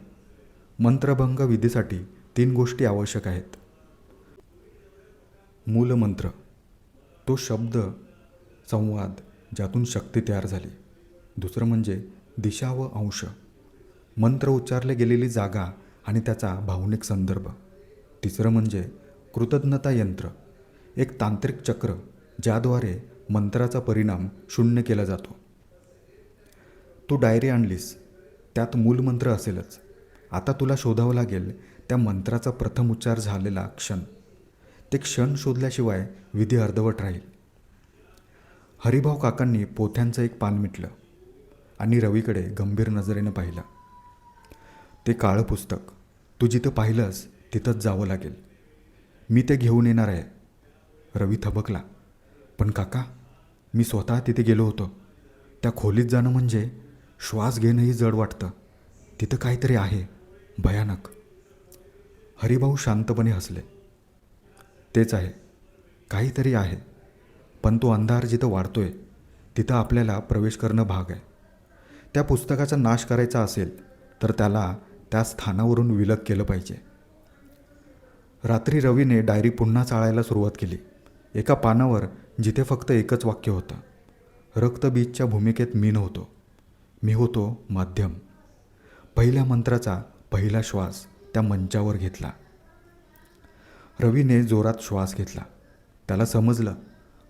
मंत्रभंग विधीसाठी 3 गोष्टी आवश्यक आहेत. मूलमंत्र, तो शब्द संवाद ज्यातून शक्ती तयार झाली. दुसरं म्हणजे दिशा व अंश, मंत्र उच्चारले गेलेली जागा आणि त्याचा भावनिक संदर्भ. तिसरं म्हणजे कृतज्ञता यंत्र, एक तांत्रिक चक्र ज्याद्वारे मंत्राचा परिणाम शून्य केला जातो. तू डायरी आणलीस, त्यात मूलमंत्र असेलच. आता तुला शोधावं लागेल त्या मंत्राचा प्रथम उच्चार झालेला क्षण. ते क्षण शोधल्याशिवाय विधी अर्धवट राहील. हरिभाऊ काकांनी पोथ्यांचं एक पान मिटलं आणि रवीकडे गंभीर नजरेनं पाहिलं. ते काळं पुस्तक, तू जिथं पाहिलंस तिथंच जावं लागेल. मी ते घेऊन येणार आहे. रवी थबकला. पण काका, मी स्वतः तिथे गेलो होतो. त्या खोलीत जाणं म्हणजे श्वास घेणंही जड वाटतं. तिथं काहीतरी आहे, भयानक. हरिभाऊ शांतपणे हसले. तेच आहे, काहीतरी आहे. पण तो अंधार जिथं वाढतोय तिथं आपल्याला प्रवेश करणं भाग आहे. त्या पुस्तकाचा नाश करायचा असेल तर त्याला त्या स्थानावरून विलग केलं पाहिजे. रात्री रवीने डायरी पुन्हा चाळायला सुरुवात केली. एका पानावर जिथे फक्त एकच वाक्य होतं, रक्तबीजच्या भूमिकेत मी नव्हतो, मी होतो माध्यम. पहिल्या मंत्राचा पहिला श्वास त्या मंचावर घेतला. रवीने जोरात श्वास घेतला. त्याला समजलं,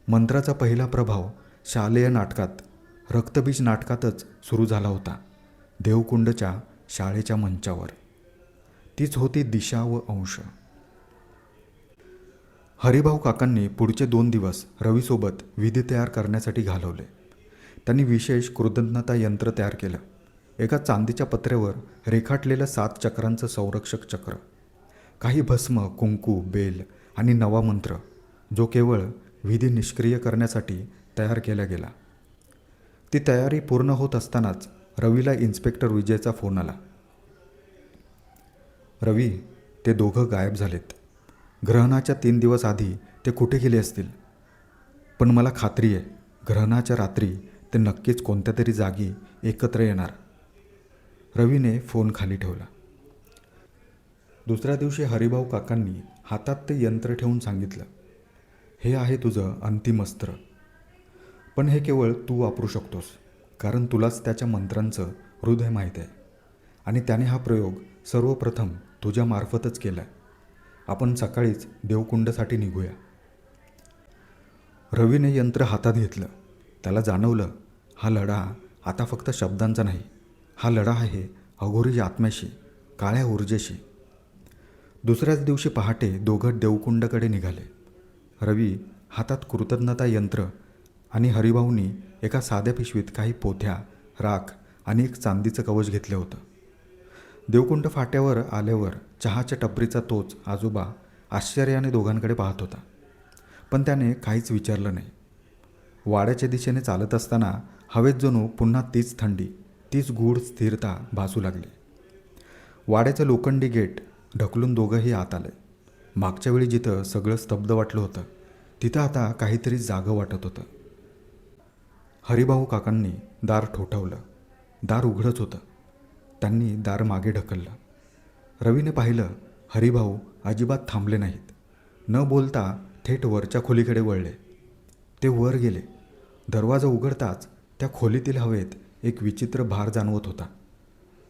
मंत्राचा पहिला प्रभाव शालेय नाटकात, रक्तबीज नाटकातच सुरू झाला होता, देवकुंडच्या शाळेच्या मंचावर. तीच होती दिशा व अंश. हरिभाऊ काकांनी पुढचे 2 दिवस रवीसोबत विधी तयार करण्यासाठी घालवले. त्यांनी विशेष कृतज्ञता यंत्र तयार केलं. एका चांदीच्या पत्र्यावर रेखाटलेलं 7 चक्रांचं संरक्षक चक्र, काही भस्म, कुंकू, बेल आणि नवा मंत्र, जो केवळ विधी निष्क्रिय करण्यासाठी तयार केला गेला. ती तयारी पूर्ण होत असतानाच रवीला इन्स्पेक्टर विजयचा फोन आला. रवी, ते दोघं गायब झालेत. ग्रहणाच्या 3 दिवस आधी ते कुठे गेले असतील, पण मला खात्री आहे ग्रहणाच्या रात्री ते नक्कीच कोणत्या तरी जागी एकत्र येणार. रवीने फोन खाली ठेवला. दुसऱ्या दिवशी हरिभाऊ काकांनी हातात ते यंत्र ठेवून सांगितलं, हे आहे तुझं अंतिम अस्त्र. पण हे केवळ तू वापरू शकतोस, कारण तुलाच त्याच्या मंत्रांचं हृदय माहीत आहे आणि त्याने हा प्रयोग सर्वप्रथम तुझ्यामार्फतच केला आहे. आपण सकाळीच देवकुंडसाठी निघूया. रवीने यंत्र हातात घेतलं. त्याला जाणवलं, हा लढा आता फक्त शब्दांचा नाही, हा लढा आहे अघोरी आत्म्याशी, काळ्या ऊर्जेशी. दुसऱ्याच दिवशी पहाटे दोघं देवकुंडकडे निघाले. रवी हातात कृतज्ञता यंत्र आणि हरिभाऊंनी एका साध्या पिशवीत काही पोथ्या, राख आणि एक चांदीचं कवच घेतलं होतं. देवकुंड फाट्यावर आल्यावर चहाच्या टपरीचा तोच आजोबा आश्चर्याने दोघांकडे पाहत होता, पण त्याने काहीच विचारलं नाही. वाड्याच्या दिशेने चालत असताना हवेत जणू पुन्हा तीच थंडी, तीच गूढ स्थिरता भासू लागली. वाड्याचं लोखंडी गेट ढकलून दोघंही आत आले. मागच्या वेळी जिथं सगळं स्तब्ध वाटलं होतं तिथं आता काहीतरी जागं वाटत होतं. हरिभाऊ काकांनी दार ठोठावलं. दार उघडच होतं. त्यांनी दार मागे ढकललं. रवीने पाहिलं, हरिभाऊ अजिबात थांबले नाहीत. न बोलता थेट वरच्या खोलीकडे वळले. ते वर गेले. दरवाजा उघडताच त्या खोलीतील हवेत एक विचित्र भार जाणवत होता.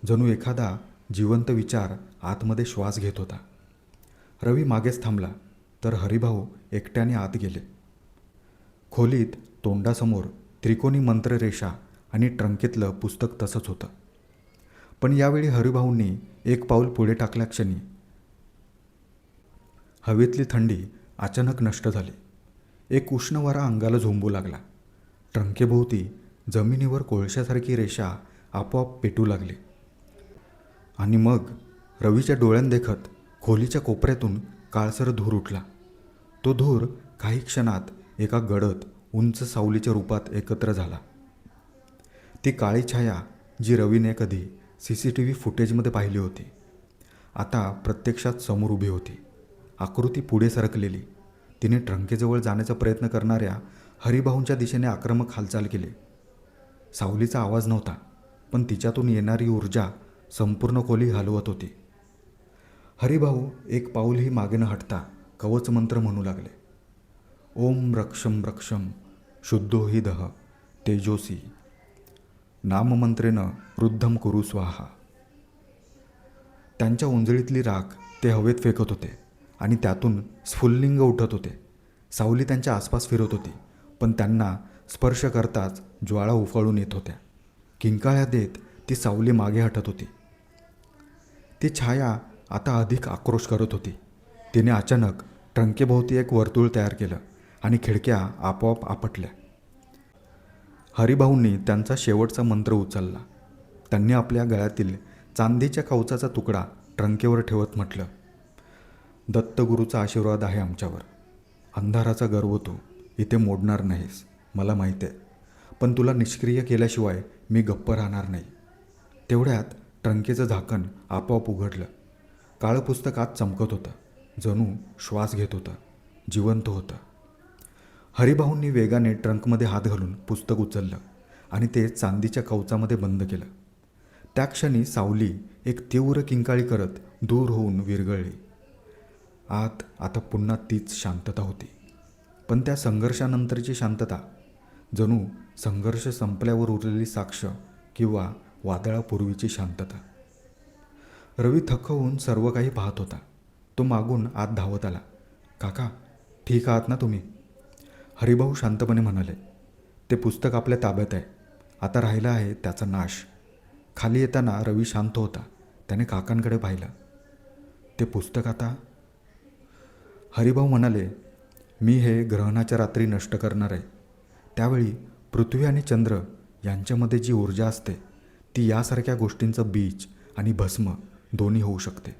जणू एखादा जिवंत विचार आतमध्ये श्वास घेत होता. रवी मागेच थांबला, तर हरिभाऊ एकट्याने आत गेले. खोलीत तोंडासमोर त्रिकोणी मंत्ररेषा आणि ट्रंकेतलं पुस्तक तसंच होतं. पण यावेळी हरिभाऊंनी एक पाऊल पुढे टाकल्याक्षणी हवेतली थंडी अचानक नष्ट झाली. एक उष्ण वारा अंगाला झोंबू लागला. ट्रंकेभोवती जमिनीवर कोळशासारखी रेषा आपोआप पेटू लागली. आणि मग रवीच्या डोळ्यांदेखत खोलीच्या कोपऱ्यातून काळसर धूर उठला. तो धूर काही क्षणात एका गडद उंच सावलीच्या रूपात एकत्र झाला. ती काळी छाया जी रवीने कधी CCTV फुटेजमध्ये पाहिली होती, आता प्रत्यक्षात समोर उभी होती. आकृती पुढे सरकलेली. तिने ट्रंकेजवळ जाण्याचा प्रयत्न करणाऱ्या हरिभाऊंच्या दिशेने आक्रमक हालचाल केली. सावलीचा आवाज नव्हता, पण तिच्यातून येणारी ऊर्जा संपूर्ण खोली हलवत होती. हरिभाऊ एक पाऊलही मागे न हटता कवच मंत्र म्हणू लागले. ओम रक्षम रक्षम शुद्धो हि दह तेजोसी नाममंत्रेनं वृद्धम कुरु स्वाहा. त्यांच्या उंजळीतली राख ते हवेत फेकत होते आणि त्यातून स्फुल्लिंग उठत होते. सावली त्यांच्या आसपास फिरत होती, पण त्यांना स्पर्श करताच ज्वाळा उफाळून येत होत्या. किंकाळ्या देत ती सावली मागे हटत होती. ती छाया आता अधिक आक्रोश करत होती. तिने अचानक ट्रंकेभोवती एक वर्तुळ तयार केलं आणि खिडक्या आपोआप आपटल्या. हरिभाऊंनी त्यांचा शेवटचा मंत्र उचलला. त्यांनी आपल्या गळ्यातील चांदीच्या कवचाचा तुकडा ट्रंकेवर ठेवत म्हटलं, दत्तगुरूचा आशीर्वाद आहे आमच्यावर. अंधाराचा गर्व तू इथे मोडणार नाहीस, मला माहीत आहे. पण तुला निष्क्रिय केल्याशिवाय मी गप्प राहणार नाही. तेवढ्यात ट्रंकेचं झाकण आपोआप उघडलं. काळं पुस्तक आत चमकत होतं, जणू श्वास घेत होतं, जिवंत होतं. हरिभाऊंनी वेगाने ट्रंकमध्ये हात घालून पुस्तक उचललं आणि ते चांदीच्या कवचामध्ये बंद केलं. त्या क्षणी सावली एक तीव्र किंकाळी करत दूर होऊन विरघळली. आत आता पुन्हा तीच शांतता होती, पण त्या संघर्षानंतरची शांतता, जणू संघर्ष संपल्यावर उरलेली साक्ष किंवा वादळापूर्वीची शांतता. रवी थक्क होऊन सर्व काही पाहत होता. तो मागून आत धावत आला. काका, ठीक आहात ना तुम्ही? हरिभाऊ शांतपणे म्हणाले. ते पुस्तक आपल्या ताब्यात आहे, आता राहिला आहे त्याचा नाश. खाली येताना रवी शांत होता. त्याने काकांकडे पाहिलं. ते पुस्तक आता? हरिभाऊ म्हणाले, मी हे ग्रहणाच्या रात्री नष्ट करणार आहे. त्यावेळी पृथ्वी आणि चंद्र यांच्यामध्ये जी ऊर्जा असते ती यासारख्या गोष्टींचं बीज आणि भस्म दोन्ही होऊ शकते.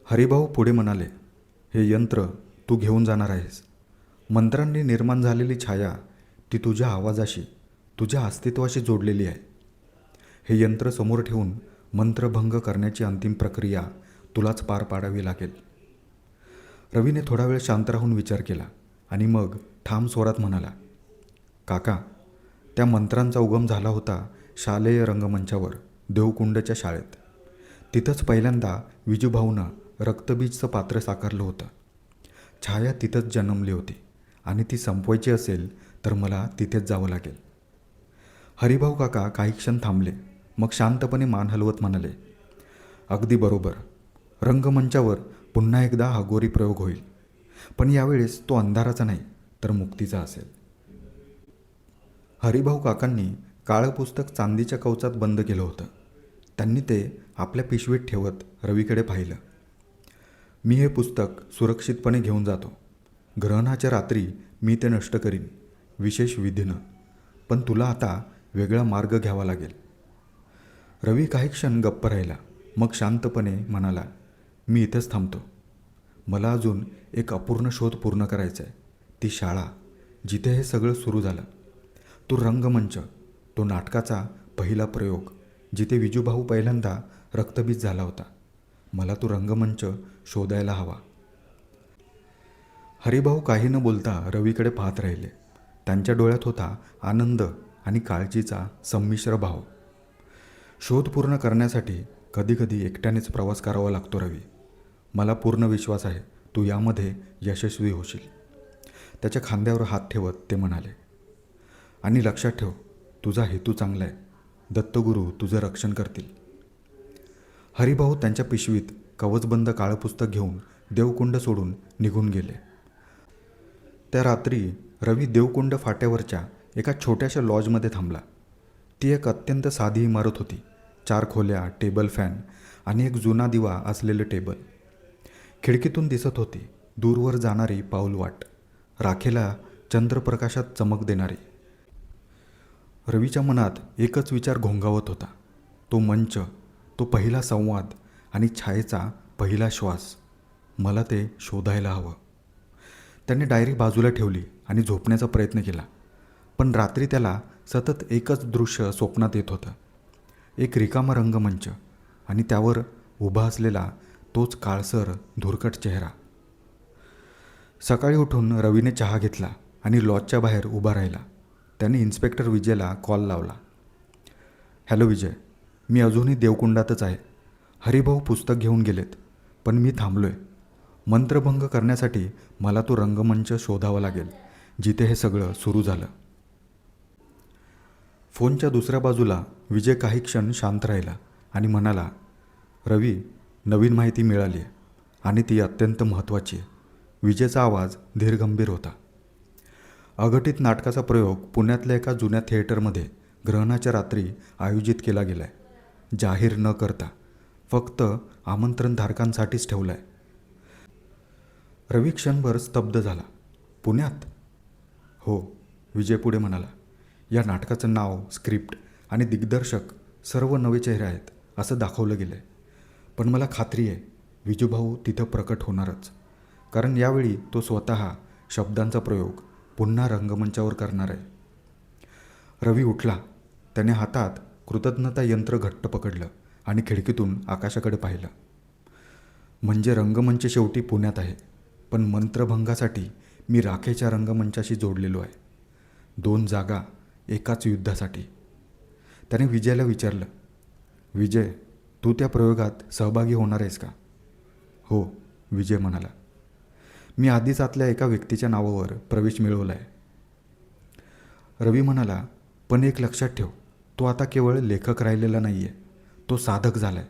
हरिभाऊ पुढे म्हणाले, हे यंत्र तू घेऊन जाणार आहेस. मंत्रांनी निर्माण झालेली छाया ती तुझ्या आवाजाशी, तुझ्या अस्तित्वाशी जोडलेली आहे. हे यंत्र समोर ठेवून मंत्रभंग करण्याची अंतिम प्रक्रिया तुलाच पार पाडावी लागेल. रवीने थोडा वेळ शांत राहून विचार केला आणि मग ठाम स्वरात म्हणाला, काका, त्या मंत्रांचा उगम झाला होता शालेय रंगमंचावर, देवकुंडच्या शाळेत. तिथंच पहिल्यांदा विजूभाऊनं रक्तबीजचं पात्र साकारलं होतं. छाया तिथंच जन्मली होती आणि ती संपवायची असेल तर मला तिथेच जावं लागेल. हरिभाऊ काका काही क्षण थांबले, मग शांतपणे मान हलवत म्हणाले, अगदी बरोबर. रंगमंचावर पुन्हा एकदा अघोरी प्रयोग होईल, पण यावेळेस तो अंधाराचा नाही तर मुक्तीचा असेल. हरिभाऊ काकांनी काळं पुस्तक चांदीच्या कवचात बंद केलं होतं. त्यांनी ते आपल्या पिशवीत ठेवत रवीकडे पाहिलं. मी हे पुस्तक सुरक्षितपणे घेऊन जातो. ग्रहणाच्या रात्री मी ते नष्ट करीन, विशेष विधीनं. पण तुला आता वेगळा मार्ग घ्यावा लागेल. रवी काही क्षण गप्प राहिला, मग शांतपणे म्हणाला, मी इथंच थांबतो. मला अजून एक अपूर्ण शोध पूर्ण करायचा आहे. ती शाळा जिथे हे सगळं सुरू झालं, तो रंगमंच, तो नाटकाचा पहिला प्रयोग जिथे विजूभाऊ पहिल्यांदा रक्तबीज झाला होता. मला तो रंगमंच शोधायला हवा. हरिभाऊ काही न बोलता रवीकडे पाहत राहिले. त्यांच्या डोळ्यात होता आनंद आणि काळजीचा संमिश्र भाव. शोध पूर्ण करण्यासाठी कधीकधी एकट्यानेच प्रवास करावा लागतो रवी. मला पूर्ण विश्वास आहे तू यामध्ये यशस्वी होशील. त्याच्या खांद्यावर हात ठेवत ते म्हणाले, आणि लक्षात ठेव, तुझा हेतू चांगला आहे. दत्तगुरू तुझं रक्षण करतील. हरिभाऊ त्यांच्या पिशवीत कवचबंद काळं पुस्तक घेऊन देवकुंड सोडून निघून गेले. त्या रात्री रवी देवकुंड फाट्यावरच्या एका छोट्याशा लॉजमध्ये थांबला. ती एक अत्यंत साधी इमारत होती. 4 खोल्या, टेबल फॅन आणि एक जुना दिवा असलेलं टेबल. खिडकीतून दिसत होती दूरवर जाणारी पाऊलवाट, राखेला चंद्रप्रकाशात चमक देणारी. रवीच्या मनात एकच विचार घोंगावत होता. तो मंच, तो पहिला संवाद आणि छायेचा पहिला श्वास. मला ते शोधायला हवं. त्याने डायरी बाजूला ठेवली आणि झोपण्याचा प्रयत्न केला. पण रात्री त्याला सतत एकच दृश्य स्वप्नात येत होतं. एक रिकामा रंगमंच आणि त्यावर उभा असलेला तोच काळसर धुरकट चेहरा. सकाळी उठून रवीने चहा घेतला आणि लॉजच्या बाहेर उभा राहिला. त्याने इन्स्पेक्टर विजयला कॉल लावला. हॅलो विजय, मी अजूनही देवकुंडातच आहे. हरिभाऊ पुस्तक घेऊन गेलेत, पण मी थांबलो आहे. मंत्रभंग करण्यासाठी मला तो रंगमंच शोधावा लागेल जिथे हे सगळं सुरू झालं. फोनच्या दुसऱ्या बाजूला विजय काही क्षण शांत राहिला आणि म्हणाला, रवी, नवीन माहिती मिळाली आहे आणि ती अत्यंत महत्त्वाची आहे. विजयचा आवाज धीरगंभीर होता. अघटित नाटकाचा प्रयोग पुण्यातल्या एका जुन्या थिएटरमध्ये ग्रहणाच्या रात्री आयोजित केला गेला आहे. जाहीर न करता, फक्त आमंत्रणधारकांसाठीच ठेवला आहे. रवी क्षणभर स्तब्ध झाला. पुण्यात? हो, विजय पुढे म्हणाला. या नाटकाचं नाव, स्क्रिप्ट आणि दिग्दर्शक सर्व नवे चेहरे आहेत असं दाखवलं गेलं आहे. पण मला खात्री आहे विजूभाऊ तिथं प्रकट होणारच, कारण यावेळी तो स्वतः शब्दांचा प्रयोग पुन्हा रंगमंचावर करणार आहे. रवी उठला. त्याने हातात कृतज्ञता यंत्र घट्ट पकडलं आणि खिडकीतून आकाशाकडे पाहिलं. म्हणजे रंगमंच शेवटी पुण्यात आहे, पण मंत्रभंगासाठी मी राखेच्या रंगमंचाशी जोडलेलो आहे. 2 जागा एकाच युद्धासाठी. त्याने विजयला विचारलं, विजय, तू त्या प्रयोगात सहभागी होणार आहेस का? हो, विजय म्हणाला. मी आधीच आतल्या एका व्यक्तीच्या नावावर प्रवेश मिळवला आहे. रवी म्हणाला, पण एक लक्षात ठेव, तो आता केवळ लेखक राहिलेला नाही आहे, तो साधक झाला आहे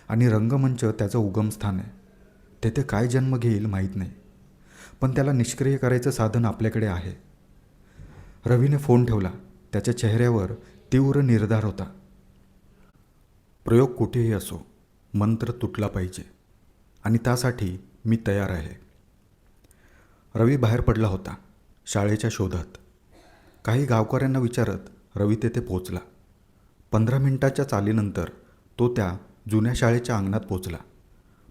आणि रंगमंच त्याचं उगमस्थान आहे. तेथे काय जन्म घेईल माहीत नाही, पण त्याला निष्क्रिय करायचं साधन आपल्याकडे आहे. रवीने फोन ठेवला. त्याच्या चेहऱ्यावर तीव्र निर्धार होता. प्रयोग कुठेही असो, मंत्र तुटला पाहिजे आणि त्यासाठी मी तयार आहे. रवी बाहेर पडला होता, शाळेच्या शोधात. काही गावकऱ्यांना विचारत रवी तेथे पोचला. 15 मिनिटाच्या चालीनंतर तो त्या जुन्या शाळेच्या अंगणात पोचला.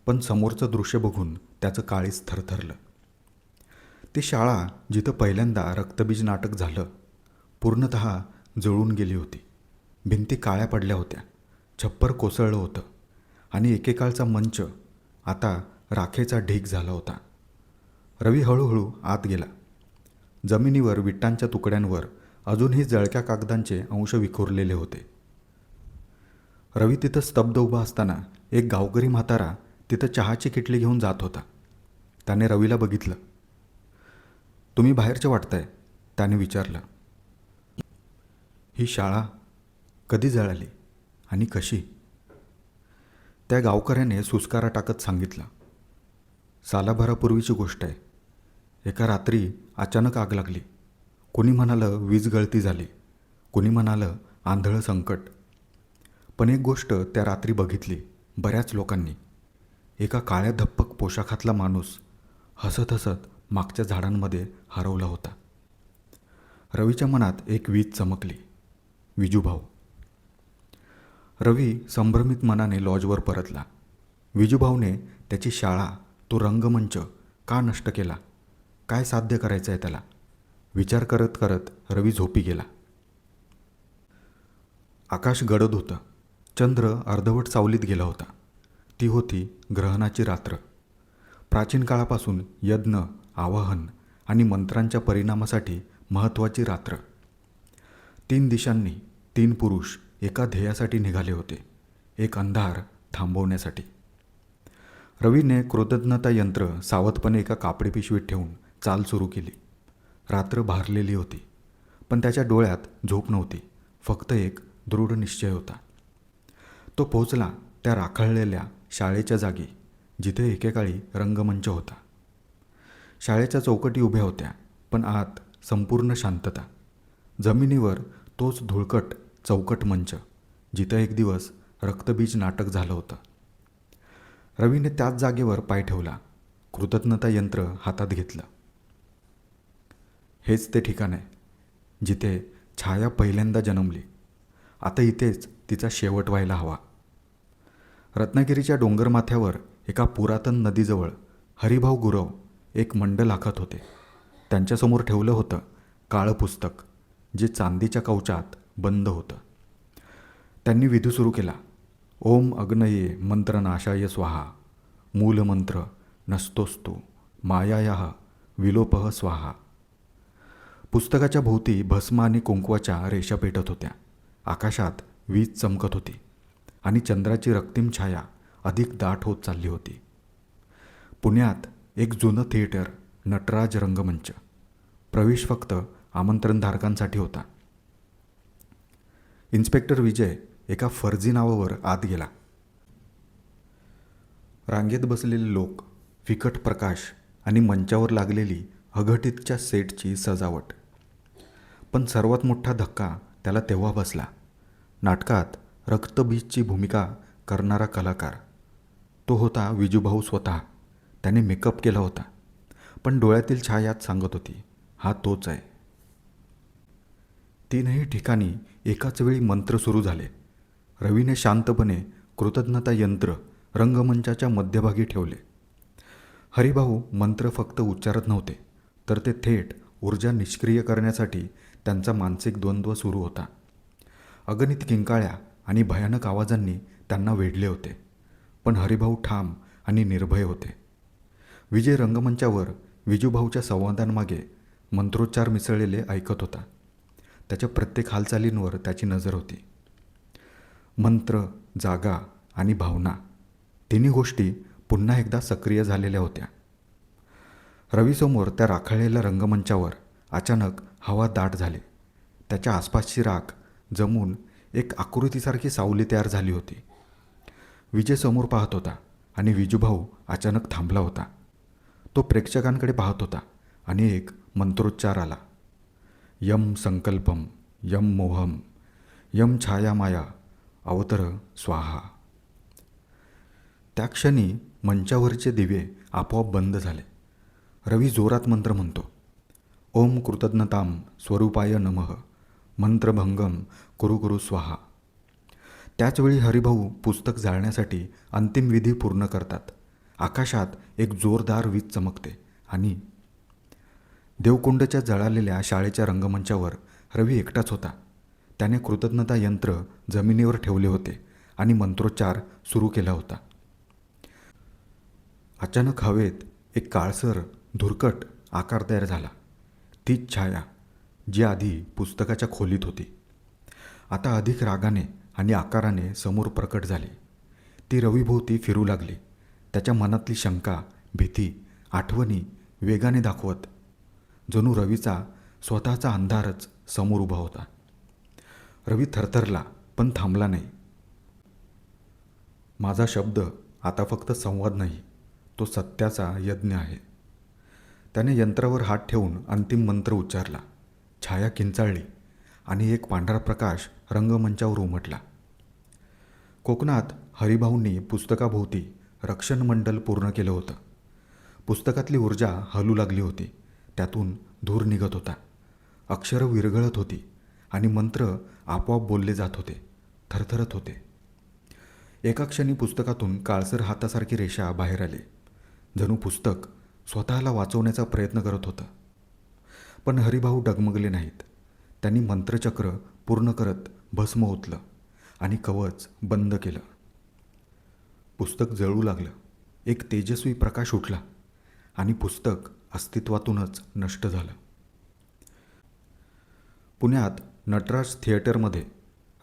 पण समोरचं दृश्य बघून त्याचं काळीज थरथरलं. ती शाळा जिथं पहिल्यांदा रक्तबीज नाटक झालं, पूर्णतः जळून गेली होती. भिंती काळ्या पडल्या होत्या, छप्पर कोसळलं होतं आणि एकेकाळचा मंच आता राखेचा ढीग झाला होता. रवी हळूहळू आत गेला. जमिनीवर विटांच्या तुकड्यांवर अजूनही जळक्या कागदांचे अंश विखुरलेले होते. रवी तिथं स्तब्ध उभा असताना एक गावकरी म्हातारा तिथं चहाची किटली घेऊन जात होता. त्याने रवीला बघितलं. तुम्ही बाहेरचे वाटताय, त्याने विचारलं. ही शाळा कधी जळाली आणि कशी? त्या गावकऱ्याने सुस्कारा टाकत सांगितलं. सालाभरापूर्वीची गोष्ट आहे. एका रात्री अचानक आग लागली. कोणी म्हणालं वीज गळती झाली, कोणी म्हणालं आंधळं संकट. पण एक गोष्ट त्या रात्री बघितली बऱ्याच लोकांनी. एका काळ्या धप्पक पोशाखातला माणूस हसत हसत मागच्या झाडांमध्ये हरवला होता. रवीच्या मनात एक वीज चमकली. विजूभाऊ. रवी संभ्रमित मनाने लॉजवर परतला. विजूभाऊने त्याची शाळा, तो रंगमंच का नष्ट केला? काय साध्य करायचं आहे त्याला? विचार करत करत रवी झोपी गेला. आकाश गडद होतं. चंद्र अर्धवट सावलीत गेला होता. ती होती ग्रहणाची रात्र. प्राचीन काळापासून यज्ञ, आवाहन आणि मंत्रांच्या परिणामासाठी महत्त्वाची रात्र. 3 दिशांनी 3 पुरुष एका ध्येयासाठी निघाले होते, एक अंधार थांबवण्यासाठी. रवीने कृतज्ञता यंत्र सावधपणे एका कापडी पिशवीत ठेवून चाल सुरू केली. रात्र भारलेली होती, पण त्याच्या डोळ्यात झोप नव्हती, फक्त एक दृढ निश्चय होता. तो पोहोचला त्या राखळलेल्या शाळेच्या जागी जिथे एकेकाळी रंगमंच होता. शाळेच्या चौकटी उभ्या होत्या, पण आत संपूर्ण शांतता. जमिनीवर तोच धुळकट चौकट मंच, जिथं एक दिवस रक्तबीज नाटक झालं होतं. रवीने त्याच जागेवर पाय ठेवला, कृतज्ञता यंत्र हातात घेतलं. हेच ते ठिकाण आहे जिथे छाया पहिल्यांदा जन्मली. आता इथेच तिचा शेवट व्हायला हवा. रत्नागिरीच्या डोंगरमाथ्यावर एका पुरातन नदीजवळ हरिभाऊ गुरव एक मंडल आखत होते. त्यांच्यासमोर ठेवलं होतं काळं पुस्तक, जे चांदीच्या कवचात बंद होतं. त्यांनी विधी सुरू केला. ओम अग्नये मंत्रनाशाय स्वाहा, मूलमंत्र नस्तोस्तु मायायाः विलोपः स्वाहा. पुस्तकाच्या भोवती भस्म आणि कुंकवाच्या रेषा पेटत होत्या. आकाशात वीज चमकत होती आणि चंद्राची रक्तिम छाया अधिक दाट होत चालली होती. पुण्यात एक जुनं थिएटर, नटराज रंगमंच. प्रवेश फक्त आमंत्रणधारकांसाठी होता. इन्स्पेक्टर विजय एका फर्जी नावावर आत गेला. रांगेत बसलेले लोक, फिकट प्रकाश आणि मंचावर लागलेली अघटितच्या सेटची सजावट. पण सर्वात मोठा धक्का त्याला तेव्हा बसला. नाटकात रक्तबीजची भूमिका करणारा कलाकार. तो होता विजूभाऊ स्वतः. त्याने मेकअप केला होता, पण डोळ्यातील छायाच सांगत होती, हा तोच आहे. तीनही ठिकाणी एकाच वेळी मंत्र सुरू झाले. रवीने शांतपणे कृतज्ञता यंत्र रंगमंचाच्या मध्यभागी ठेवले. हरिभाऊ मंत्र फक्त उच्चारत नव्हते, तर ते थेट ऊर्जा निष्क्रिय करण्यासाठी त्यांचा मानसिक द्वंद्व सुरू होता. अगणित किंकाळ्या आणि भयानक आवाजांनी त्यांना वेढले होते, पण हरिभाऊ ठाम आणि निर्भय होते. विजय रंगमंचावर विजूभाऊच्या संवादांमागे मंत्रोच्चार मिसळलेले ऐकत होता. त्याच्या प्रत्येक हालचालींवर त्याची नजर होती. मंत्र, जागा आणि भावना, तिन्ही गोष्टी पुन्हा एकदा सक्रिय झालेल्या होत्या. रवीसमोर त्या राखाळलेल्या रंगमंचावर अचानक हवा दाट झाली. त्याच्या आसपासची राख जमून एक आकृतीसारखी सावली तयार झाली होती. विजय समोर पाहत होता आणि विजूभाऊ अचानक थांबला होता. तो प्रेक्षकांकडे पाहत होता आणि एक मंत्रोच्चार आला. यम संकल्पम यम मोहम यम छायामाया अवतर स्वाहा. त्या क्षणी मंचावरचे दिवे आपोआप बंद झाले. रवी जोरात मंत्र म्हणतो. ओम कृतज्ञताम स्वरूपाय नमः मंत्रभंगम कुरु कुरु स्वाहा. त्याचवेळी हरिभाऊ पुस्तक जाळण्यासाठी अंतिम विधी पूर्ण करतात. आकाशात एक जोरदार वीज चमकते आणि देवकुंडच्या जळालेल्या शाळेच्या रंगमंचावर रवी एकटाच होता. त्याने कृतज्ञता यंत्र जमिनीवर ठेवले होते आणि मंत्रोच्चार सुरू केला होता. अचानक हवेत एक काळसर धुरकट आकार तयार झाला. तीच छाया जी आधी पुस्तकाच्या खोलीत होती, आता अधिक रागाने आणि आकाराने समोर प्रकट झाली. ती रवीभोवती फिरू लागली, त्याच्या मनातली शंका, भीती, आठवणी वेगाने दाखवत. जणू रवीचा स्वतःचा अंधारच समोर उभा होता. रवी थरथरला, पण थांबला नाही. माझा शब्द आता फक्त संवाद नाही, तो सत्याचा यज्ञ आहे. त्याने यंत्रावर हात ठेवून अंतिम मंत्र उच्चारला. छाया किंचाळली आणि एक पांढरा प्रकाश रंगमंचावर उमटला. कोकणात हरिभाऊंनी पुस्तकाभोवती रक्षण मंडल पूर्ण केलं होतं. पुस्तकातली ऊर्जा हलू लागली होती. त्यातून धूर निघत होता. अक्षरं विरघळत होती आणि मंत्र आपोआप बोलले जात होते, थरथरत होते. एका क्षणी पुस्तकातून काळसर हातासारखी रेषा बाहेर आली. जणू पुस्तक स्वतःला वाचवण्याचा प्रयत्न करत होतं. पण हरिभाऊ डगमगले नाहीत. त्यांनी मंत्रचक्र पूर्ण करत भस्म ओतलं आणि कवच बंद केलं. पुस्तक जळू लागलं. एक तेजस्वी प्रकाश उठला आणि पुस्तक अस्तित्वातूनच नष्ट झालं. पुण्यात नटराज थिएटरमध्ये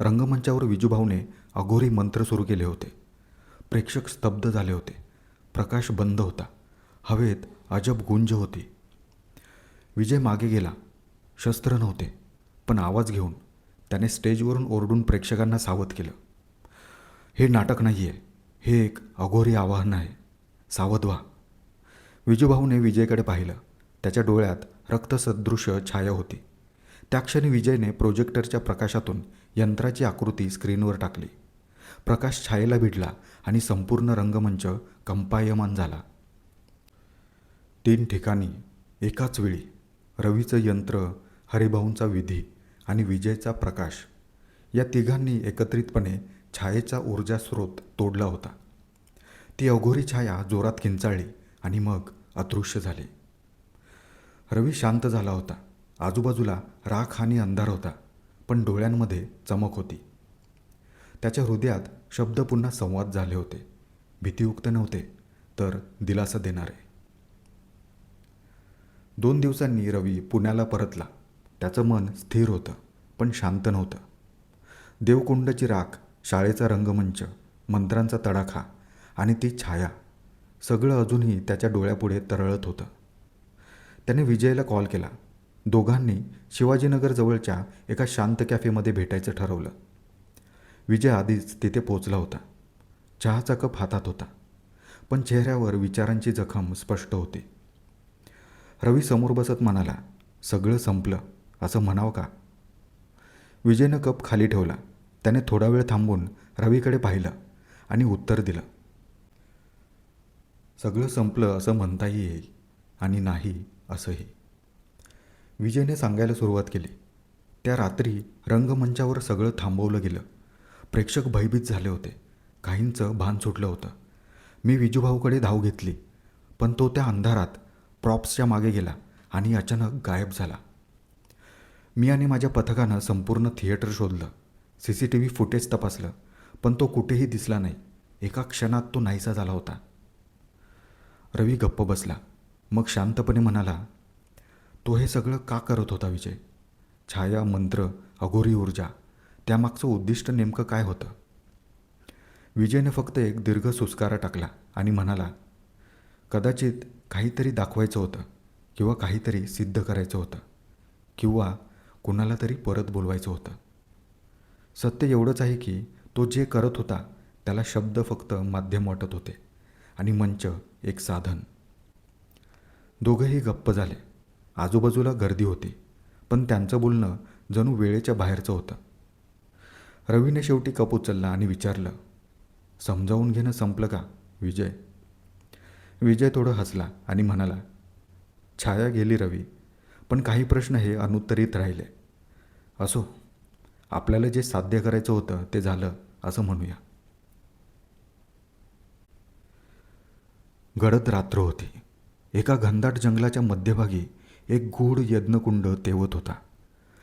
रंगमंचावर विजूभाऊने अघोरी मंत्र सुरू केले होते. प्रेक्षक स्तब्ध झाले होते. प्रकाश बंद होता. हवेत अजब गुंज होती. विजय मागे गेला. शस्त्र नव्हते, पण आवाज घेऊन त्याने स्टेजवरून ओरडून प्रेक्षकांना सावध केलं. हे नाटक नाही आहे, हे एक अघोरी आवाहन आहे. सावध व्हा. विजूभाऊने विजयकडे पाहिलं. त्याच्या डोळ्यात रक्तसदृश छाया होती. त्या क्षणी विजयने प्रोजेक्टरच्या प्रकाशातून यंत्राची आकृती स्क्रीनवर टाकली. प्रकाश छायेला भिडला आणि संपूर्ण रंगमंच कंपायमान झाला. 3 ठिकाणी एकाच वेळी रवीचं यंत्र, हरिभाऊंचा विधी आणि विजयचा प्रकाश या तिघांनी एकत्रितपणे छायेचा ऊर्जा स्रोत तोडला होता. ती अघोरी छाया जोरात किंचाळली आणि मग अदृश्य झाली. रवी शांत झाला होता. आजूबाजूला राख आणि अंधार होता, पण डोळ्यांमध्ये चमक होती. त्याच्या हृदयात शब्द पुन्हा संवाद झाले होते. भीतीयुक्त नव्हते, तर दिलासा देणारे. 2 दिवसांनी रवी पुण्याला परतला. त्याचं मन स्थिर होतं, पण शांत नव्हतं. देवकुंडची राख, शाळेचा रंगमंच, मंत्रांचा तडाखा आणि ती छाया, सगळं अजूनही त्याच्या डोळ्यापुढे तरळत होतं. त्याने विजयला कॉल केला. दोघांनी शिवाजीनगरजवळच्या एका शांत कॅफेमध्ये भेटायचं ठरवलं. विजय आधीच तिथे पोचला होता. चहाचा कप हातात होता, पण चेहऱ्यावर विचारांची जखम स्पष्ट होती. रवी समोर बसत म्हणाला, सगळं संपलं असं म्हणावं का? विजयनं कप खाली ठेवला. त्याने थोडा वेळ थांबून रवीकडे पाहिलं आणि उत्तर दिलं, सगळं संपलं असं म्हणताही येईल आणि नाही असंही. विजयने सांगायला सुरुवात केली. त्या रात्री रंगमंचावर सगळं थांबवलं गेलं. प्रेक्षक भयभीत झाले होते. काहींचं भान सुटलं होतं. मी विजूभाऊकडे धाव घेतली, पण तो त्या अंधारात प्रॉप्सच्या मागे गेला आणि अचानक गायब झाला. मी आणि माझ्या पथकानं संपूर्ण थिएटर शोधलं. CCTV फुटेज तपासलं, पण तो कुठेही दिसला नाही. एका क्षणात तो नाहीसा झाला होता. रवी गप्प बसला. मग शांतपणे म्हणाला, तो हे सगळं का करत होता विजय? छाया, मंत्र, अघोरी ऊर्जा, त्यामागचं उद्दिष्ट नेमकं काय होतं? विजयने फक्त एक दीर्घ सुस्कारा टाकला आणि म्हणाला, कदाचित काहीतरी दाखवायचं होतं, किंवा काहीतरी सिद्ध करायचं होतं, किंवा कुणाला तरी परत बोलवायचं होतं. सत्य एवढंच आहे की तो जे करत होता त्याला शब्द फक्त माध्यम वाटत होते आणि मंच एक साधन. दोघंही गप्प झाले. आजूबाजूला गर्दी होती, पण त्यांचं बोलणं जणू वेळेच्या बाहेरचं होतं. रवीने शेवटी कप उचलला आणि विचारलं, समजावून घेणं संपलं का विजय? विजय थोडं हसला आणि म्हणाला, छाया गेली रवी, पण काही प्रश्न हे अनुत्तरित राहिले. असो, आपल्याला जे साध्य करायचं होतं ते झालं असं म्हणूया. गडद रात्र होती. एका घनदाट जंगलाच्या मध्यभागी एक गूढ यज्ञकुंड तेवत होता.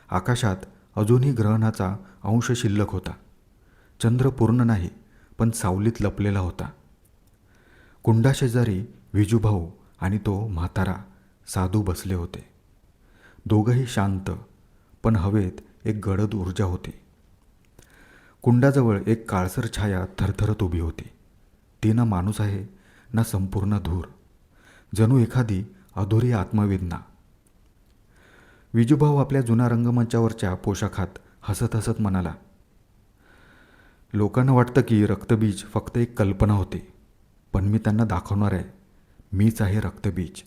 आकाशात अजूनही ग्रहणाचा अंश शिल्लक होता. चंद्र पूर्ण नाही, पण सावलीत लपलेला होता. कुंडाशेजारी विजूभाऊ आणि तो म्हातारा साधू बसले होते. दोघंही शांत, पण हवेत एक गडद ऊर्जा होती. कुंडाजवळ एक काळसर छाया थरथरत उभी होती. ती ना माणूस आहे ना संपूर्ण धूर, जणू एखादी अधुरी आत्मवेदना. विजूभाऊ आपल्या जुना रंगमंचावरच्या पोशाखात हसत हसत म्हणाला, लोकांना वाटतं की रक्तबीज फक्त एक कल्पना होती, पण मी त्यांना दाखवणार आहे, मीच आहे रक्तबीज.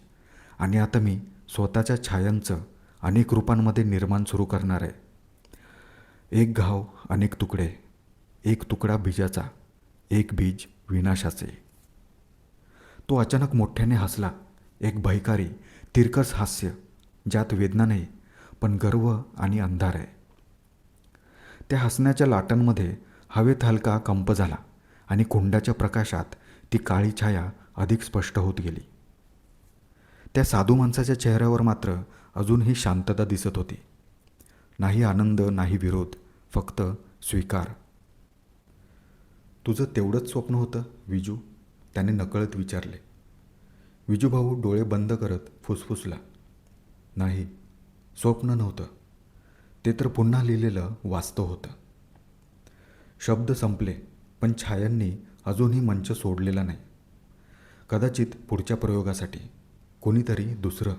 आणि आता मी स्वतःच्या छायांचं अनेक रूपांमध्ये निर्माण सुरू करणार आहे. एक घाव, अनेक तुकडे, एक तुकडा बीजाचा, एक बीज विनाशाचे. तो अचानक मोठ्याने हसला. एक भयकारी, तिरकस हास्य, ज्यात वेदना नाही, पण गर्व आणि अंधार आहे. त्या हसण्याच्या लाटांमध्ये हवेत हलका कंप झाला आणि कुंडाच्या प्रकाशात ती काळी छाया अधिक स्पष्ट होत गेली. त्या साधू माणसाच्या चेहऱ्यावर मात्र अजूनही शांतता दिसत होती. नाही आनंद, नाही विरोध, फक्त स्वीकार. तुझं तेवढंच स्वप्न होतं विजू? त्याने नकळत विचारले. विजूभाऊ डोळे बंद करत फुसफुसला, नाही, स्वप्न नव्हतं. ते तर पुन्हा लिहिलेलं वास्तव होतं. शब्द संपले, पण छायांनी अजूनही मंच सोडलेला नाही. कदाचित पुढच्या प्रयोगासाठी कोणीतरी दुसरं